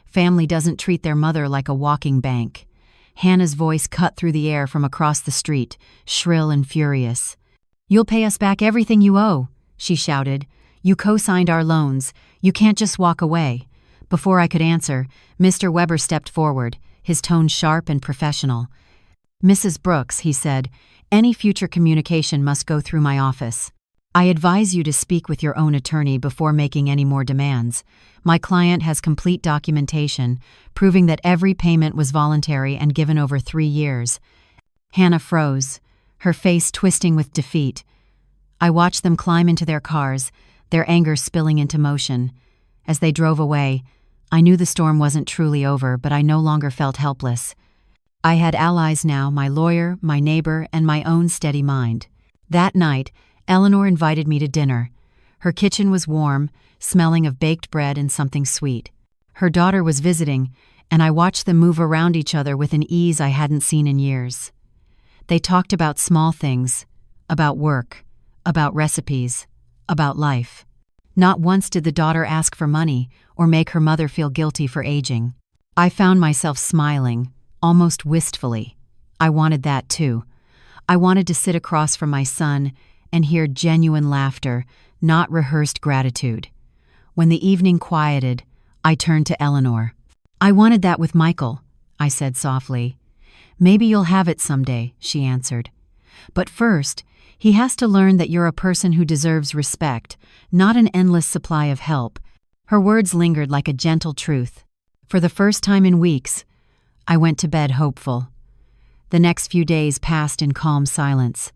Family doesn't treat their mother like a walking bank. Hannah's voice cut through the air from across the street, shrill and furious. "You'll pay us back everything you owe," she shouted. "You co-signed our loans. You can't just walk away." Before I could answer, Mr. Weber stepped forward, his tone sharp and professional. "Mrs. Brooks," he said, "any future communication must go through my office. I advise you to speak with your own attorney before making any more demands. My client has complete documentation, proving that every payment was voluntary and given over 3 years." Hannah froze, her face twisting with defeat. I watched them climb into their cars, their anger spilling into motion. As they drove away, I knew the storm wasn't truly over, but I no longer felt helpless. I had allies now, my lawyer, my neighbor, and my own steady mind. That night, Eleanor invited me to dinner. Her kitchen was warm, smelling of baked bread and something sweet. Her daughter was visiting, and I watched them move around each other with an ease I hadn't seen in years. They talked about small things, about work, about recipes, about life. Not once did the daughter ask for money or make her mother feel guilty for aging. I found myself smiling, almost wistfully. I wanted that too. I wanted to sit across from my son and hear genuine laughter, not rehearsed gratitude. When the evening quieted, I turned to Eleanor. "I wanted that with Michael," I said softly. "Maybe you'll have it someday," she answered. "But first, he has to learn that you're a person who deserves respect, not an endless supply of help." Her words lingered like a gentle truth. For the first time in weeks, I went to bed hopeful. The next few days passed in calm silence.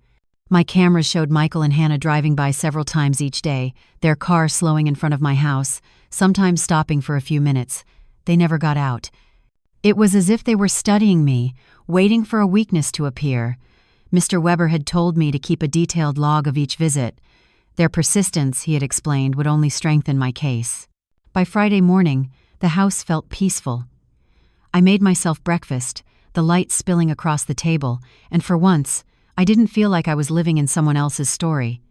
My cameras showed Michael and Hannah driving by several times each day, their car slowing in front of my house, sometimes stopping for a few minutes. They never got out. It was as if they were studying me, waiting for a weakness to appear. Mr. Weber had told me to keep a detailed log of each visit. Their persistence, he had explained, would only strengthen my case. By Friday morning, the house felt peaceful. I made myself breakfast, the light spilling across the table, and for once, I didn't feel like I was living in someone else's story.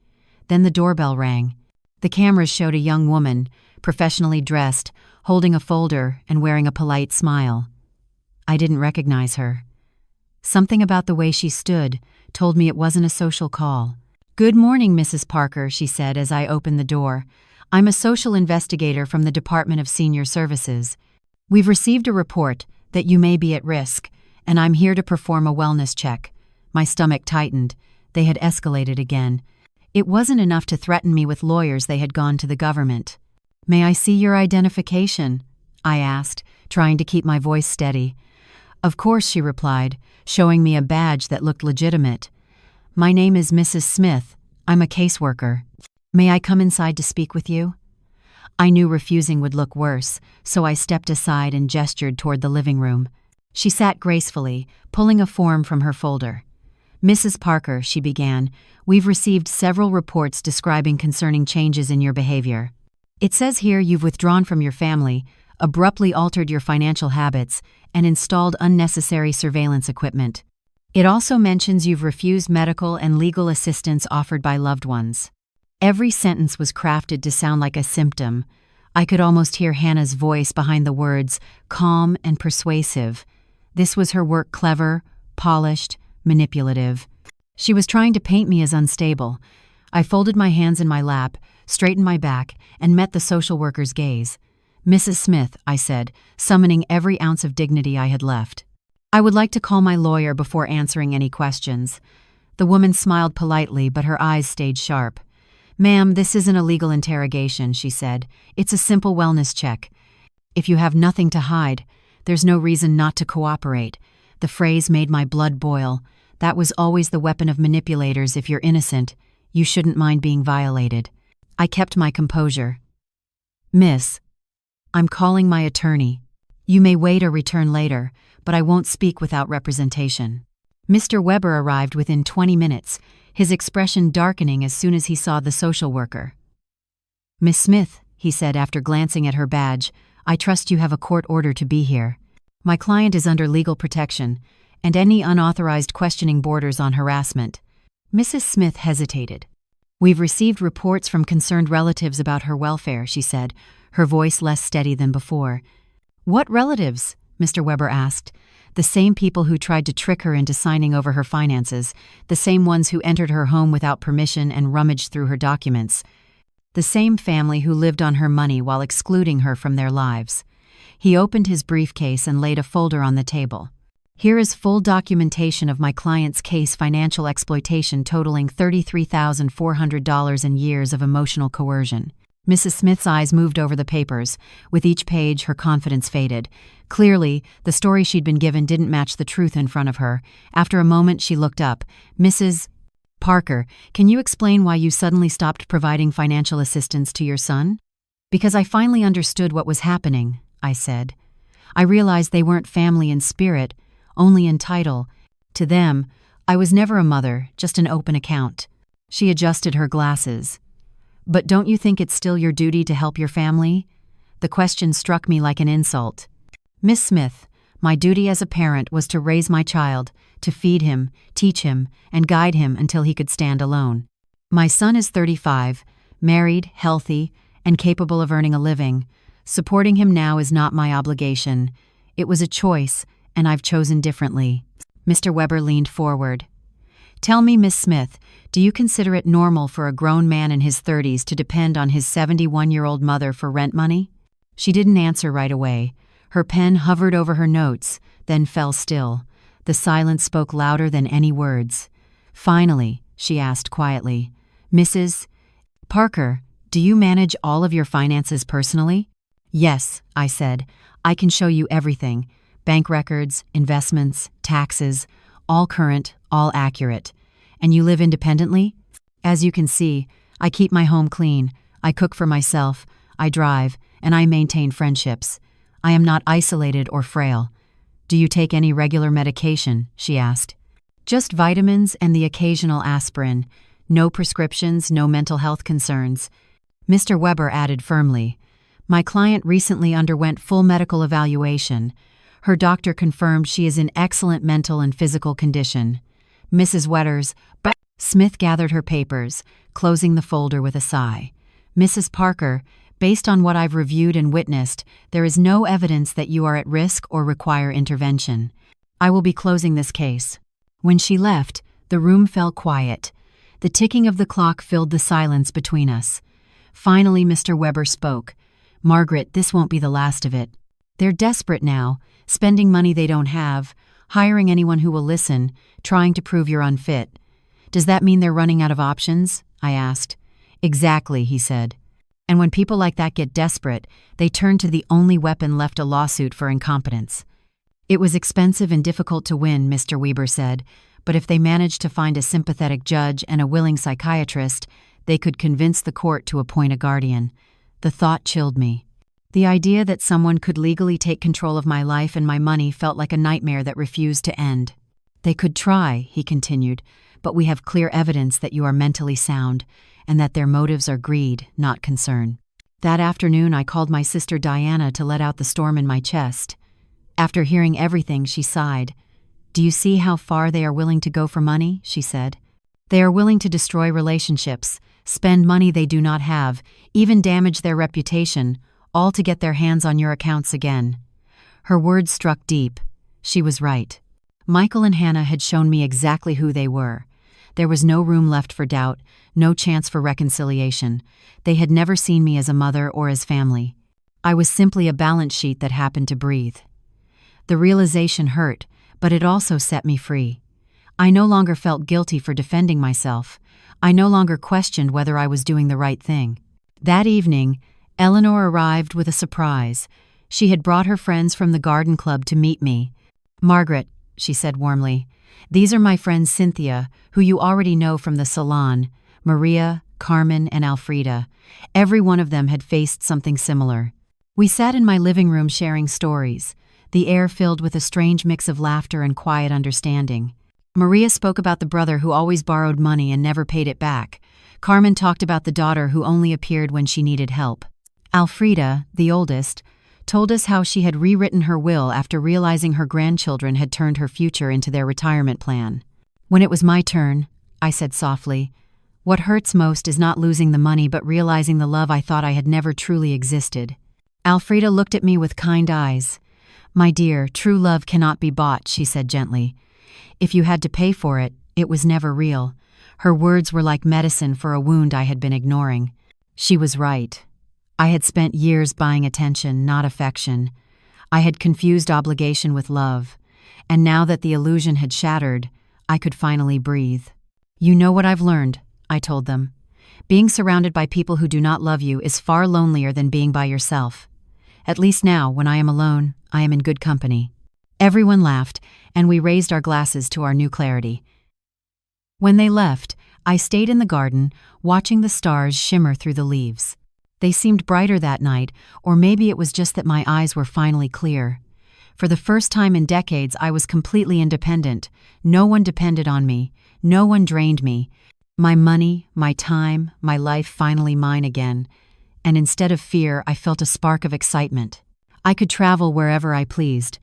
Then the doorbell rang. The cameras showed a young woman, professionally dressed, holding a folder and wearing a polite smile. I didn't recognize her. Something about the way she stood told me it wasn't a social call. "Good morning, Mrs. Parker," she said as I opened the door. "I'm a social investigator from the Department of Senior Services. We've received a report that you may be at risk, and I'm here to perform a wellness check." My stomach tightened. They had escalated again. It wasn't enough to threaten me with lawyers. They had gone to the government. "May I see your identification?" I asked, trying to keep my voice steady. "Of course," she replied, showing me a badge that looked legitimate. "My name is Mrs. Smith. I'm a caseworker. May I come inside to speak with you?" I knew refusing would look worse, so I stepped aside and gestured toward the living room. She sat gracefully, pulling a form from her folder. "Mrs. Parker," she began, "we've received several reports describing concerning changes in your behavior. It says here you've withdrawn from your family, abruptly altered your financial habits, and installed unnecessary surveillance equipment. It also mentions you've refused medical and legal assistance offered by loved ones." Every sentence was crafted to sound like a symptom. I could almost hear Hannah's voice behind the words, calm and persuasive. This was her work, clever, polished, manipulative. She was trying to paint me as unstable. I folded my hands in my lap, straightened my back, and met the social worker's gaze. "Mrs. Smith," I said, summoning every ounce of dignity I had left. "I would like to call my lawyer before answering any questions." The woman smiled politely, but her eyes stayed sharp. "Ma'am, this isn't a legal interrogation," she said. "It's a simple wellness check. If you have nothing to hide, there's no reason not to cooperate." The phrase made my blood boil. That was always the weapon of manipulators. If you're innocent, you shouldn't mind being violated. I kept my composure. "Miss, I'm calling my attorney. You may wait or return later, but I won't speak without representation." Mr. Weber arrived within 20 minutes, his expression darkening as soon as he saw the social worker. "Miss Smith," he said after glancing at her badge, "I trust you have a court order to be here. My client is under legal protection, and any unauthorized questioning borders on harassment." Mrs. Smith hesitated. "We've received reports from concerned relatives about her welfare," she said, her voice less steady than before. "What relatives?" Mr. Weber asked. "The same people who tried to trick her into signing over her finances, the same ones who entered her home without permission and rummaged through her documents, the same family who lived on her money while excluding her from their lives." He opened his briefcase and laid a folder on the table. "Here is full documentation of my client's case, financial exploitation totaling $33,400 in years of emotional coercion." Mrs. Smith's eyes moved over the papers. With each page, her confidence faded. Clearly, the story she'd been given didn't match the truth in front of her. After a moment, she looked up. "Mrs. Parker, can you explain why you suddenly stopped providing financial assistance to your son?" Because I finally understood what was happening, I said. I realized they weren't family in spirit, only in title. To them, I was never a mother, just an open account. She adjusted her glasses. But don't you think it's still your duty to help your family? The question struck me like an insult. Miss Smith, my duty as a parent was to raise my child, to feed him, teach him, and guide him until he could stand alone. My son is 35, married, healthy, and capable of earning a living. Supporting him now is not my obligation. It was a choice, and I've chosen differently. Mr. Weber leaned forward. Tell me, Miss Smith, do you consider it normal for a grown man in his 30s to depend on his 71-year-old mother for rent money? She didn't answer right away. Her pen hovered over her notes, then fell still. The silence spoke louder than any words. Finally, she asked quietly, Mrs. Parker, do you manage all of your finances personally? Yes, I said. I can show you everything. Bank records, investments, taxes, all current, all accurate. And you live independently? As you can see, I keep my home clean. I cook for myself. I drive, and I maintain friendships. I am not isolated or frail. Do you take any regular medication? She asked. Just vitamins and the occasional aspirin. No prescriptions, no mental health concerns. Mr. Weber added firmly, my client recently underwent full medical evaluation. Her doctor confirmed she is in excellent mental and physical condition. Mrs. Wetters, Smith gathered her papers, closing the folder with a sigh. Mrs. Parker, based on what I've reviewed and witnessed, there is no evidence that you are at risk or require intervention. I will be closing this case. When she left, the room fell quiet. The ticking of the clock filled the silence between us. Finally, Mr. Weber spoke. Margaret, this won't be the last of it. They're desperate now, spending money they don't have, hiring anyone who will listen, trying to prove you're unfit. Does that mean they're running out of options? I asked. Exactly, he said. And when people like that get desperate, they turn to the only weapon left, a lawsuit for incompetence. It was expensive and difficult to win, Mr. Weber said, but if they managed to find a sympathetic judge and a willing psychiatrist, they could convince the court to appoint a guardian. The thought chilled me. The idea that someone could legally take control of my life and my money felt like a nightmare that refused to end. They could try, he continued, but we have clear evidence that you are mentally sound and that their motives are greed, not concern. That afternoon, I called my sister Diana to let out the storm in my chest. After hearing everything, she sighed. Do you see how far they are willing to go for money? She said. They are willing to destroy relationships, spend money they do not have, even damage their reputation, all to get their hands on your accounts again. Her words struck deep. She was right. Michael and Hannah had shown me exactly who they were. There was no room left for doubt, no chance for reconciliation. They had never seen me as a mother or as family. I was simply a balance sheet that happened to breathe. The realization hurt, but it also set me free. I no longer felt guilty for defending myself. I no longer questioned whether I was doing the right thing. That evening, Eleanor arrived with a surprise. She had brought her friends from the garden club to meet me. Margaret, she said warmly, these are my friends Cynthia, who you already know from the salon, Maria, Carmen, and Alfreda. Every one of them had faced something similar. We sat in my living room sharing stories, the air filled with a strange mix of laughter and quiet understanding. Maria spoke about the brother who always borrowed money and never paid it back. Carmen talked about the daughter who only appeared when she needed help. Alfreda, the oldest, told us how she had rewritten her will after realizing her grandchildren had turned her future into their retirement plan. When it was my turn, I said softly, what hurts most is not losing the money but realizing the love I thought I had never truly existed. Alfreda looked at me with kind eyes. My dear, true love cannot be bought, she said gently. If you had to pay for it, it was never real. Her words were like medicine for a wound I had been ignoring. She was right. I had spent years buying attention, not affection. I had confused obligation with love. And now that the illusion had shattered, I could finally breathe. You know what I've learned, I told them. Being surrounded by people who do not love you is far lonelier than being by yourself. At least now, when I am alone, I am in good company. Everyone laughed, and we raised our glasses to our new clarity. When they left, I stayed in the garden, watching the stars shimmer through the leaves. They seemed brighter that night, or maybe it was just that my eyes were finally clear. For the first time in decades, I was completely independent. No one depended on me. No one drained me. My money, my time, my life finally mine again. And instead of fear, I felt a spark of excitement. I could travel wherever I pleased.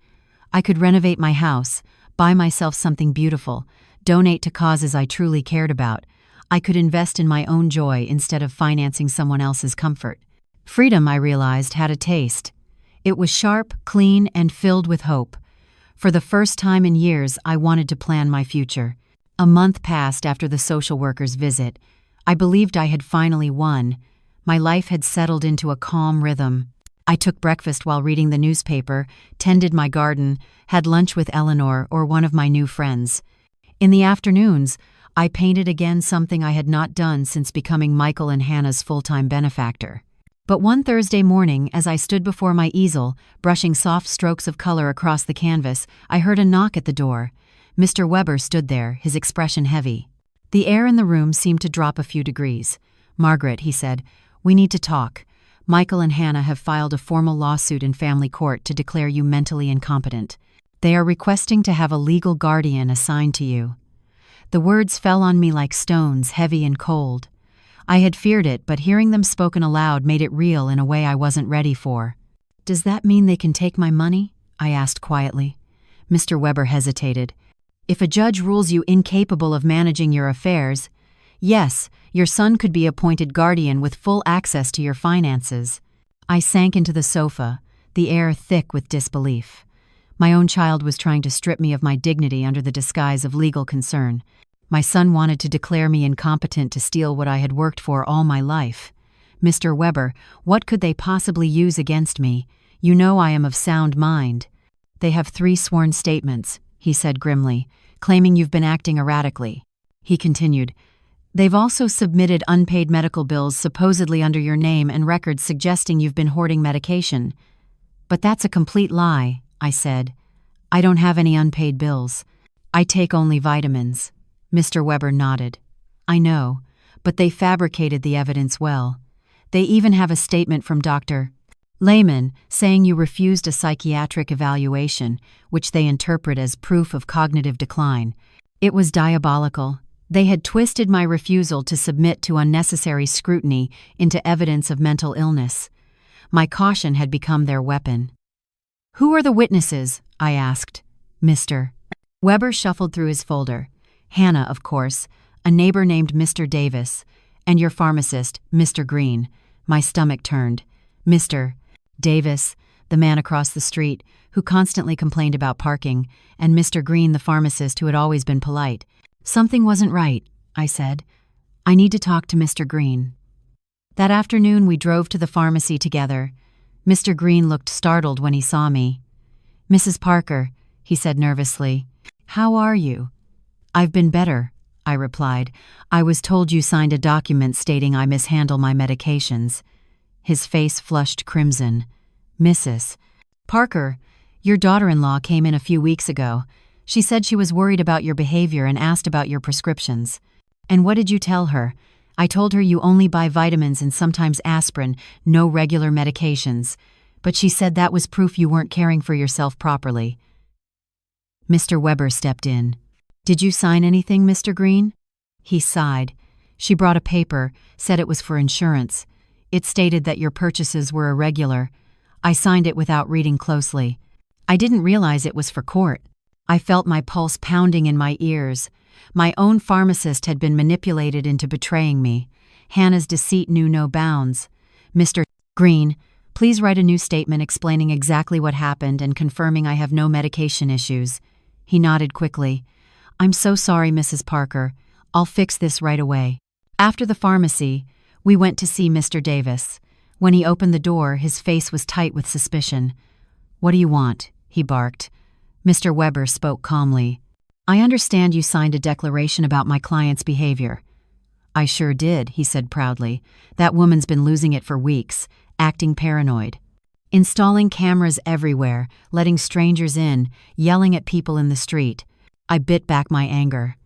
I could renovate my house, buy myself something beautiful, donate to causes I truly cared about. I could invest in my own joy instead of financing someone else's comfort. Freedom, I realized, had a taste. It was sharp, clean, and filled with hope. For the first time in years, I wanted to plan my future. A month passed after the social worker's visit. I believed I had finally won. My life had settled into a calm rhythm. I took breakfast while reading the newspaper, tended my garden, had lunch with Eleanor or one of my new friends. In the afternoons, I painted again, something I had not done since becoming Michael and Hannah's full-time benefactor. But one Thursday morning, as I stood before my easel, brushing soft strokes of color across the canvas, I heard a knock at the door. Mr. Weber stood there, his expression heavy. The air in the room seemed to drop a few degrees. "Margaret," he said, "we need to talk. Michael and Hannah have filed a formal lawsuit in family court to declare you mentally incompetent. They are requesting to have a legal guardian assigned to you." The words fell on me like stones, heavy and cold. I had feared it, but hearing them spoken aloud made it real in a way I wasn't ready for. "Does that mean they can take my money?" I asked quietly. Mr. Weber hesitated. "If a judge rules you incapable of managing your affairs, yes, your son could be appointed guardian with full access to your finances." I sank into the sofa, the air thick with disbelief. My own child was trying to strip me of my dignity under the disguise of legal concern. My son wanted to declare me incompetent to steal what I had worked for all my life. "Mr. Weber, what could they possibly use against me? You know I am of sound mind." "They have 3 sworn statements," he said grimly, "claiming you've been acting erratically." He continued, "They've also submitted unpaid medical bills supposedly under your name and records suggesting you've been hoarding medication." "But that's a complete lie," I said. "I don't have any unpaid bills. I take only vitamins." Mr. Weber nodded. "I know, but they fabricated the evidence well. They even have a statement from Dr. Lehman saying you refused a psychiatric evaluation, which they interpret as proof of cognitive decline. It was diabolical. They had twisted my refusal to submit to unnecessary scrutiny into evidence of mental illness. My caution had become their weapon. "Who are the witnesses?" I asked. Mr. Weber shuffled through his folder. "Hannah, of course, a neighbor named Mr. Davis, and your pharmacist, Mr. Green." My stomach turned. Mr. Davis, the man across the street, who constantly complained about parking, and Mr. Green, the pharmacist who had always been polite. "Something wasn't right," I said. "I need to talk to Mr. Green." That afternoon we drove to the pharmacy together. Mr. Green looked startled when he saw me. "Mrs. Parker," he said nervously, "how are you?" "I've been better," I replied. "I was told you signed a document stating I mishandle my medications." His face flushed crimson. "Mrs. Parker, your daughter-in-law came in a few weeks ago. She said she was worried about your behavior and asked about your prescriptions." "And what did you tell her?" "I told her you only buy vitamins and sometimes aspirin, no regular medications. But she said that was proof you weren't caring for yourself properly." Mr. Weber stepped in. "Did you sign anything, Mr. Green?" He sighed. "She brought a paper, said it was for insurance. It stated that your purchases were irregular. I signed it without reading closely. I didn't realize it was for court." I felt my pulse pounding in my ears. My own pharmacist had been manipulated into betraying me. Hannah's deceit knew no bounds. "Mr. Green, please write a new statement explaining exactly what happened and confirming I have no medication issues." He nodded quickly. "I'm so sorry, Mrs. Parker. I'll fix this right away." After the pharmacy, we went to see Mr. Davis. When he opened the door, his face was tight with suspicion. "What do you want?" he barked. Mr. Weber spoke calmly. "I understand you signed a declaration about my client's behavior." "I sure did," he said proudly. "That woman's been losing it for weeks, acting paranoid. Installing cameras everywhere, letting strangers in, yelling at people in the street." I bit back my anger.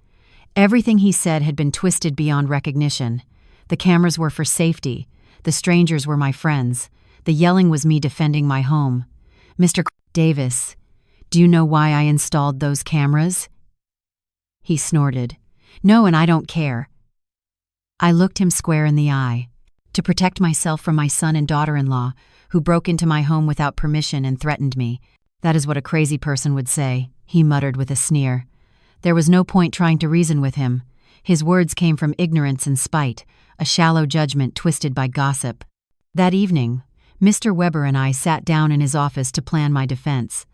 Everything he said had been twisted beyond recognition. The cameras were for safety. The strangers were my friends. The yelling was me defending my home. Mr. Davis, do you know why I installed those cameras? He snorted. No, and I don't care. I looked him square in the eye. To protect myself from my son and daughter-in-law, who broke into my home without permission and threatened me. That is what a crazy person would say, he muttered with a sneer. There was no point trying to reason with him. His words came from ignorance and spite, a shallow judgment twisted by gossip. That evening, Mr. Weber and I sat down in his office to plan my defense.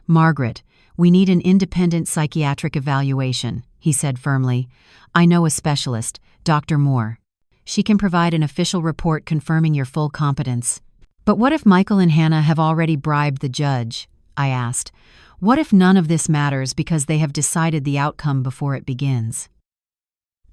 Margaret, we need an independent psychiatric evaluation, he said firmly. I know a specialist, Dr. Moore. She can provide an official report confirming your full competence. But what if Michael and Hannah have already bribed the judge? I asked. What if none of this matters because they have decided the outcome before it begins?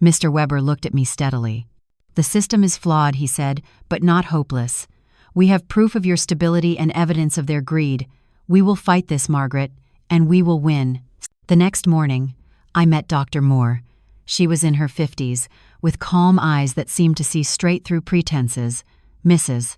Mr. Weber looked at me steadily. The system is flawed, he said, but not hopeless. We have proof of your stability and evidence of their greed. We will fight this, Margaret, and we will win. The next morning, I met Dr. Moore. She was in her 50s, with calm eyes that seemed to see straight through pretenses. Mrs.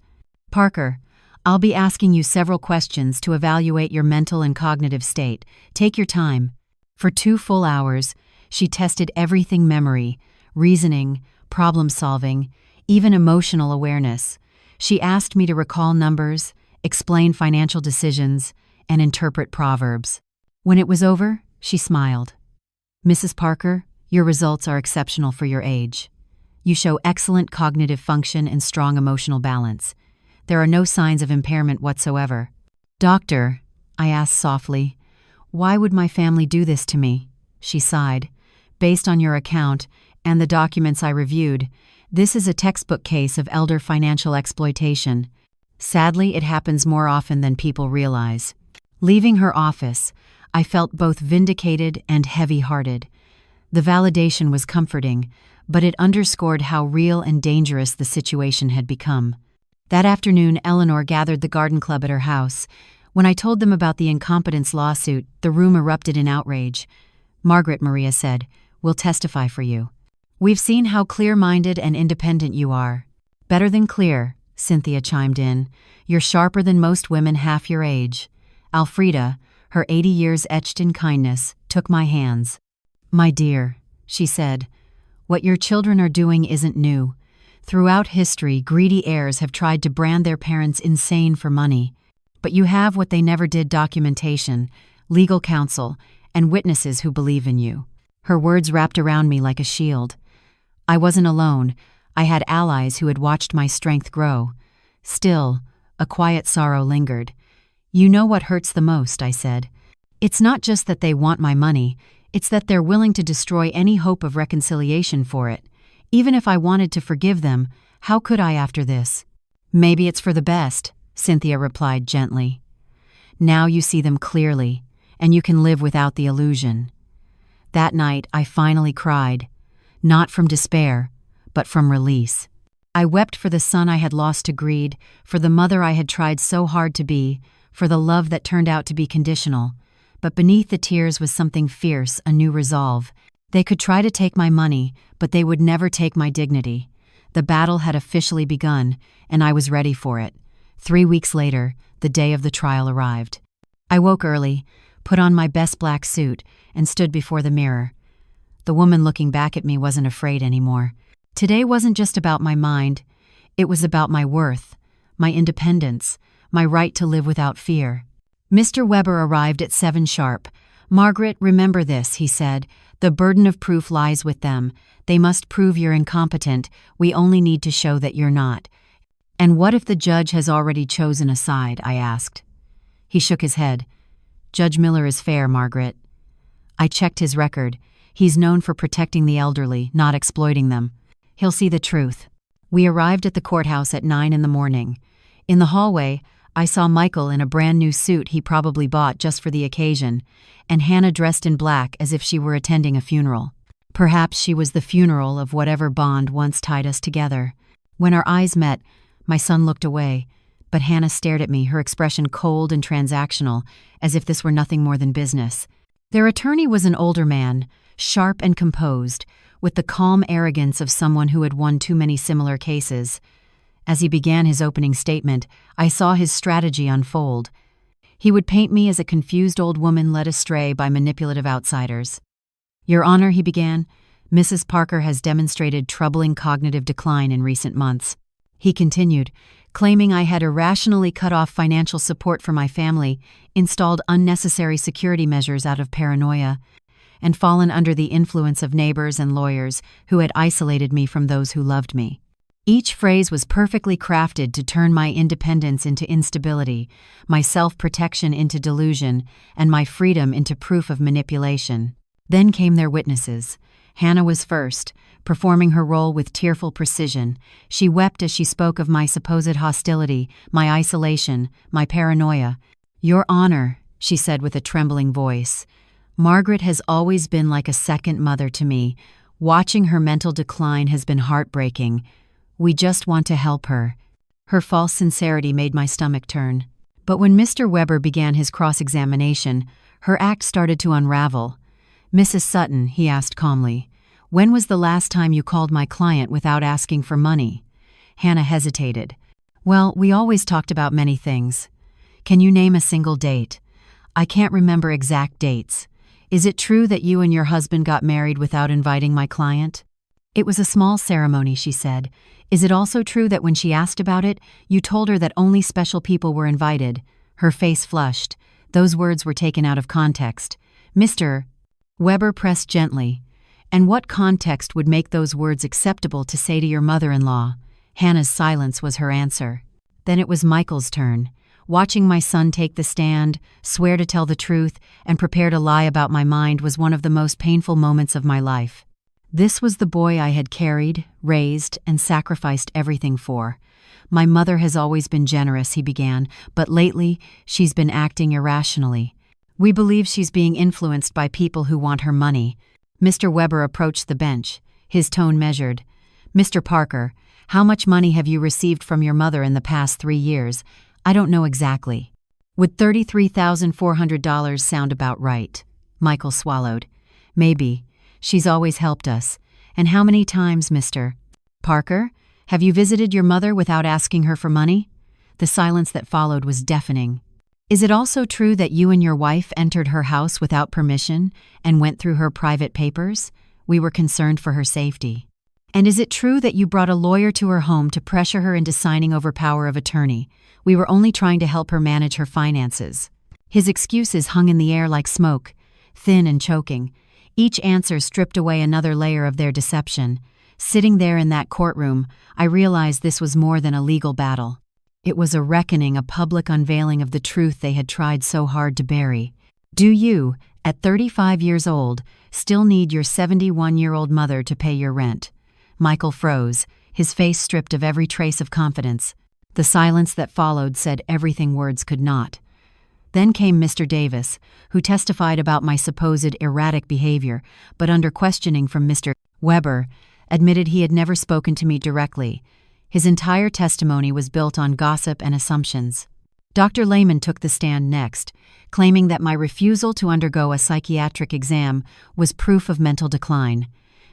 Parker, I'll be asking you several questions to evaluate your mental and cognitive state. Take your time. For 2 full hours, she tested everything: memory, reasoning, problem-solving, even emotional awareness. She asked me to recall numbers, explain financial decisions, and interpret proverbs. When it was over, she smiled. Mrs. Parker, your results are exceptional for your age. You show excellent cognitive function and strong emotional balance. There are no signs of impairment whatsoever. Doctor, I asked softly, why would my family do this to me? She sighed. Based on your account and the documents I reviewed, this is a textbook case of elder financial exploitation. Sadly, it happens more often than people realize. Leaving her office, I felt both vindicated and heavy-hearted. The validation was comforting, but it underscored how real and dangerous the situation had become. That afternoon, Eleanor gathered the garden club at her house. When I told them about the incompetence lawsuit, the room erupted in outrage. Margaret, Maria said, we'll testify for you. We've seen how clear-minded and independent you are. Better than clear, Cynthia chimed in. You're sharper than most women half your age. Alfreda, her 80 years etched in kindness, took my hands. My dear, she said, what your children are doing isn't new. Throughout history, greedy heirs have tried to brand their parents insane for money. But you have what they never did: documentation, legal counsel, and witnesses who believe in you. Her words wrapped around me like a shield. I wasn't alone. I had allies who had watched my strength grow. Still, a quiet sorrow lingered. You know what hurts the most, I said. It's not just that they want my money, it's that they're willing to destroy any hope of reconciliation for it. Even if I wanted to forgive them, how could I after this? Maybe it's for the best, Cynthia replied gently. Now you see them clearly, and you can live without the illusion. That night, I finally cried, not from despair, but from release. I wept for the son I had lost to greed, for the mother I had tried so hard to be, for the love that turned out to be conditional. But beneath the tears was something fierce, a new resolve. They could try to take my money, but they would never take my dignity. The battle had officially begun, and I was ready for it. 3 weeks later, the day of the trial arrived. I woke early, put on my best black suit, and stood before the mirror. The woman looking back at me wasn't afraid anymore. Today wasn't just about my mind. It was about my worth, my independence, my right to live without fear. Mr. Weber arrived at 7 sharp. Margaret, remember this, he said. The burden of proof lies with them. They must prove you're incompetent. We only need to show that you're not. And what if the judge has already chosen a side? I asked. He shook his head. Judge Miller is fair, Margaret. I checked his record. He's known for protecting the elderly, not exploiting them. He'll see the truth. We arrived at the courthouse at 9 in the morning. In the hallway, I saw Michael in a brand new suit he probably bought just for the occasion, and Hannah dressed in black as if she were attending a funeral. Perhaps she was the funeral of whatever bond once tied us together. When our eyes met, my son looked away, but Hannah stared at me, her expression cold and transactional, as if this were nothing more than business. Their attorney was an older man, sharp and composed, with the calm arrogance of someone who had won too many similar cases. As he began his opening statement, I saw his strategy unfold. He would paint me as a confused old woman led astray by manipulative outsiders. "Your Honor," he began, "Mrs. Parker has demonstrated troubling cognitive decline in recent months." He continued, claiming I had irrationally cut off financial support for my family, installed unnecessary security measures out of paranoia, and fallen under the influence of neighbors and lawyers who had isolated me from those who loved me. Each phrase was perfectly crafted to turn my independence into instability, my self-protection into delusion, and my freedom into proof of manipulation. Then came their witnesses. Hannah was first, performing her role with tearful precision. She wept as she spoke of my supposed hostility, my isolation, my paranoia. "Your Honor," she said with a trembling voice, "Margaret has always been like a second mother to me. Watching her mental decline has been heartbreaking. We just want to help her." Her false sincerity made my stomach turn. But when Mr. Weber began his cross-examination, her act started to unravel. "Mrs. Sutton," he asked calmly, "when was the last time you called my client without asking for money?" Hannah hesitated. "Well, we always talked about many things. Can you name a single date?" "I can't remember exact dates. Is it true that you and your husband got married without inviting my client?" "It was a small ceremony," she said. "Is it also true that when she asked about it, you told her that only special people were invited?" Her face flushed. Those words were taken out of context. "Mr. Weber pressed gently. "And what context would make those words acceptable to say to your mother-in-law?" Hannah's silence was her answer. Then it was Michael's turn. Watching my son take the stand, swear to tell the truth, and prepare to lie about my mind was one of the most painful moments of my life. This was the boy I had carried, raised, and sacrificed everything for. "My mother has always been generous," he began, "but lately, she's been acting irrationally. We believe she's being influenced by people who want her money." Mr. Weber approached the bench, his tone measured. "Mr. Parker, how much money have you received from your mother in the past 3 years?" "I don't know exactly." "Would $33,400 sound about right?" Michael swallowed. "Maybe. She's always helped us." "And how many times, Mr. Parker? Have you visited your mother without asking her for money?" The silence that followed was deafening. "Is it also true that you and your wife entered her house without permission and went through her private papers? We were concerned for her safety." "And is it true that you brought a lawyer to her home to pressure her into signing over power of attorney? We were only trying to help her manage her finances." His excuses hung in the air like smoke, thin and choking. Each answer stripped away another layer of their deception. Sitting there in that courtroom, I realized this was more than a legal battle. It was a reckoning, a public unveiling of the truth they had tried so hard to bury. "Do you, at 35 years old, still need your 71-year-old mother to pay your rent?" Michael froze, his face stripped of every trace of confidence. The silence that followed said everything words could not. Then came Mr. Davis, who testified about my supposed erratic behavior, but under questioning from Mr. Weber, admitted he had never spoken to me directly. His entire testimony was built on gossip and assumptions. Dr. Lehman took the stand next, claiming that my refusal to undergo a psychiatric exam was proof of mental decline.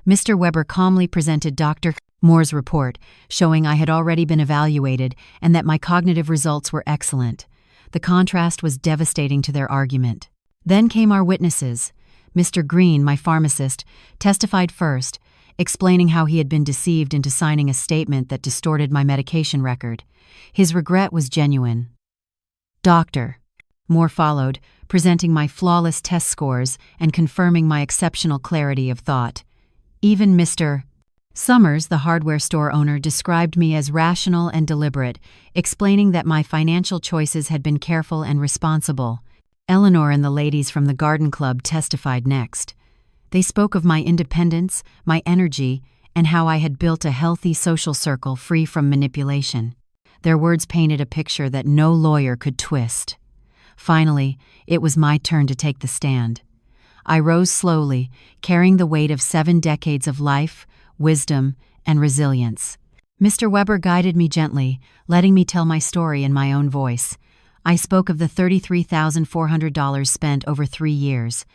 Mr. Weber calmly presented Dr. Moore's report, showing I had already been evaluated and that my cognitive results were excellent. The contrast was devastating to their argument. Then came our witnesses. Mr. Green, my pharmacist, testified first, explaining how he had been deceived into signing a statement that distorted my medication record. His regret was genuine. Dr. Moore followed, presenting my flawless test scores and confirming my exceptional clarity of thought. Even Mr. Summers, the hardware store owner, described me as rational and deliberate, explaining that my financial choices had been careful and responsible. Eleanor and the ladies from the garden club testified next. They spoke of my independence, my energy, and how I had built a healthy social circle free from manipulation. Their words painted a picture that no lawyer could twist. Finally, it was my turn to take the stand. I rose slowly, carrying the weight of 7 decades of life, wisdom, and resilience. Mr. Weber guided me gently, letting me tell my story in my own voice. I spoke of the $33,400 spent over 3 years.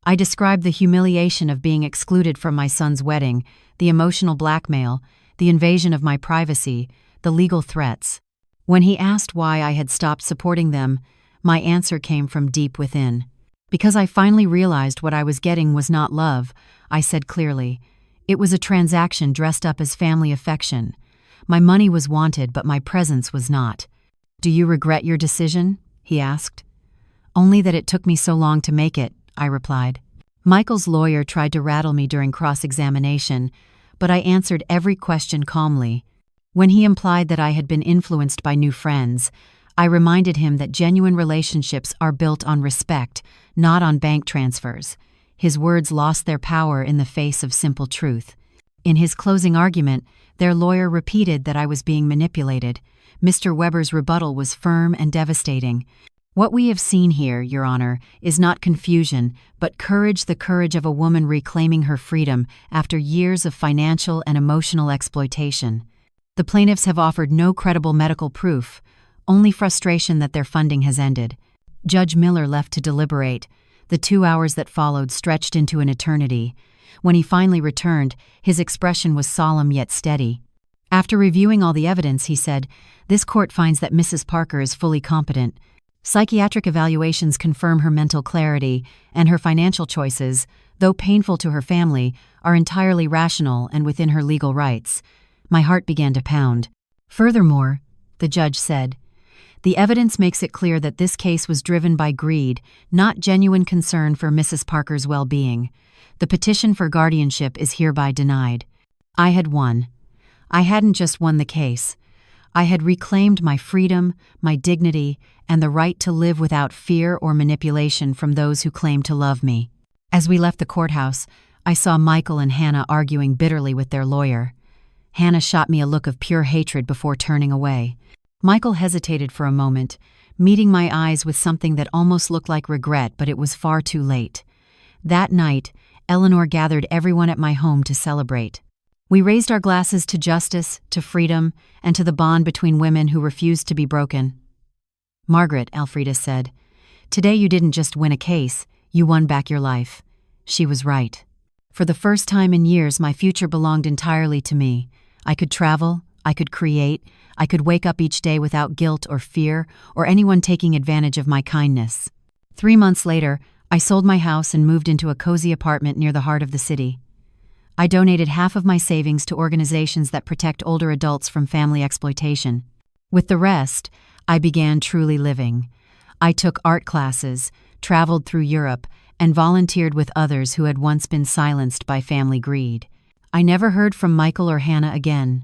I described the humiliation of being excluded from my son's wedding, the emotional blackmail, the invasion of my privacy, the legal threats. When he asked why I had stopped supporting them, my answer came from deep within. Because I finally realized what I was getting was not love, I said clearly. It was a transaction dressed up as family affection. My money was wanted, but my presence was not. "Do you regret your decision?" he asked. "Only that it took me so long to make it," I replied. Michael's lawyer tried to rattle me during cross-examination, but I answered every question calmly. When he implied that I had been influenced by new friends, I reminded him that genuine relationships are built on respect, not on bank transfers. His words lost their power in the face of simple truth. In his closing argument, their lawyer repeated that I was being manipulated. Mr. Weber's rebuttal was firm and devastating. "What we have seen here, Your Honor, is not confusion, but courage, the courage of a woman reclaiming her freedom after years of financial and emotional exploitation. The plaintiffs have offered no credible medical proof, only frustration that their funding has ended." Judge Miller left to deliberate. The 2 hours that followed stretched into an eternity. When he finally returned, his expression was solemn yet steady. After reviewing all the evidence, he said, "This court finds that Mrs. Parker is fully competent. Psychiatric evaluations confirm her mental clarity, and her financial choices, though painful to her family, are entirely rational and within her legal rights." My heart began to pound. "Furthermore," the judge said, "the evidence makes it clear that this case was driven by greed, not genuine concern for Mrs. Parker's well-being. The petition for guardianship is hereby denied." I had won. I hadn't just won the case. I had reclaimed my freedom, my dignity, and the right to live without fear or manipulation from those who claimed to love me. As we left the courthouse, I saw Michael and Hannah arguing bitterly with their lawyer. Hannah shot me a look of pure hatred before turning away. Michael hesitated for a moment, meeting my eyes with something that almost looked like regret, but it was far too late. That night, Eleanor gathered everyone at my home to celebrate. We raised our glasses to justice, to freedom, and to the bond between women who refused to be broken. "Margaret," Elfrida said, "today you didn't just win a case, you won back your life." She was right. For the first time in years, my future belonged entirely to me. I could travel, I could create, I could wake up each day without guilt or fear or anyone taking advantage of my kindness. 3 months later, I sold my house and moved into a cozy apartment near the heart of the city. I donated half of my savings to organizations that protect older adults from family exploitation. With the rest, I began truly living. I took art classes, traveled through Europe, and volunteered with others who had once been silenced by family greed. I never heard from Michael or Hannah again.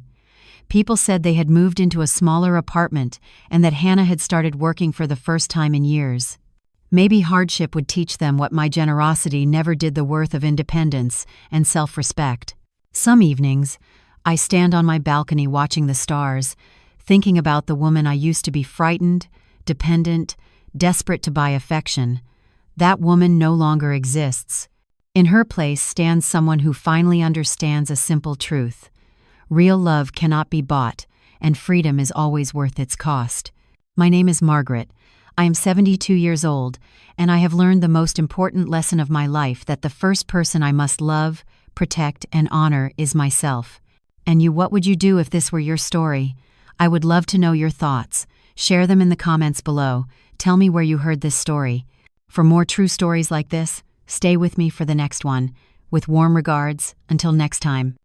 People said they had moved into a smaller apartment and that Hannah had started working for the first time in years. Maybe hardship would teach them what my generosity never did, the worth of independence and self-respect. Some evenings, I stand on my balcony watching the stars, thinking about the woman I used to be, frightened, dependent, desperate to buy affection. That woman no longer exists. In her place stands someone who finally understands a simple truth. Real love cannot be bought, and freedom is always worth its cost. My name is Margaret. I am 72 years old, and I have learned the most important lesson of my life, that the first person I must love, protect, and honor is myself. And you, what would you do if this were your story? I would love to know your thoughts. Share them in the comments below. Tell me where you heard this story. For more true stories like this, stay with me for the next one. With warm regards, until next time.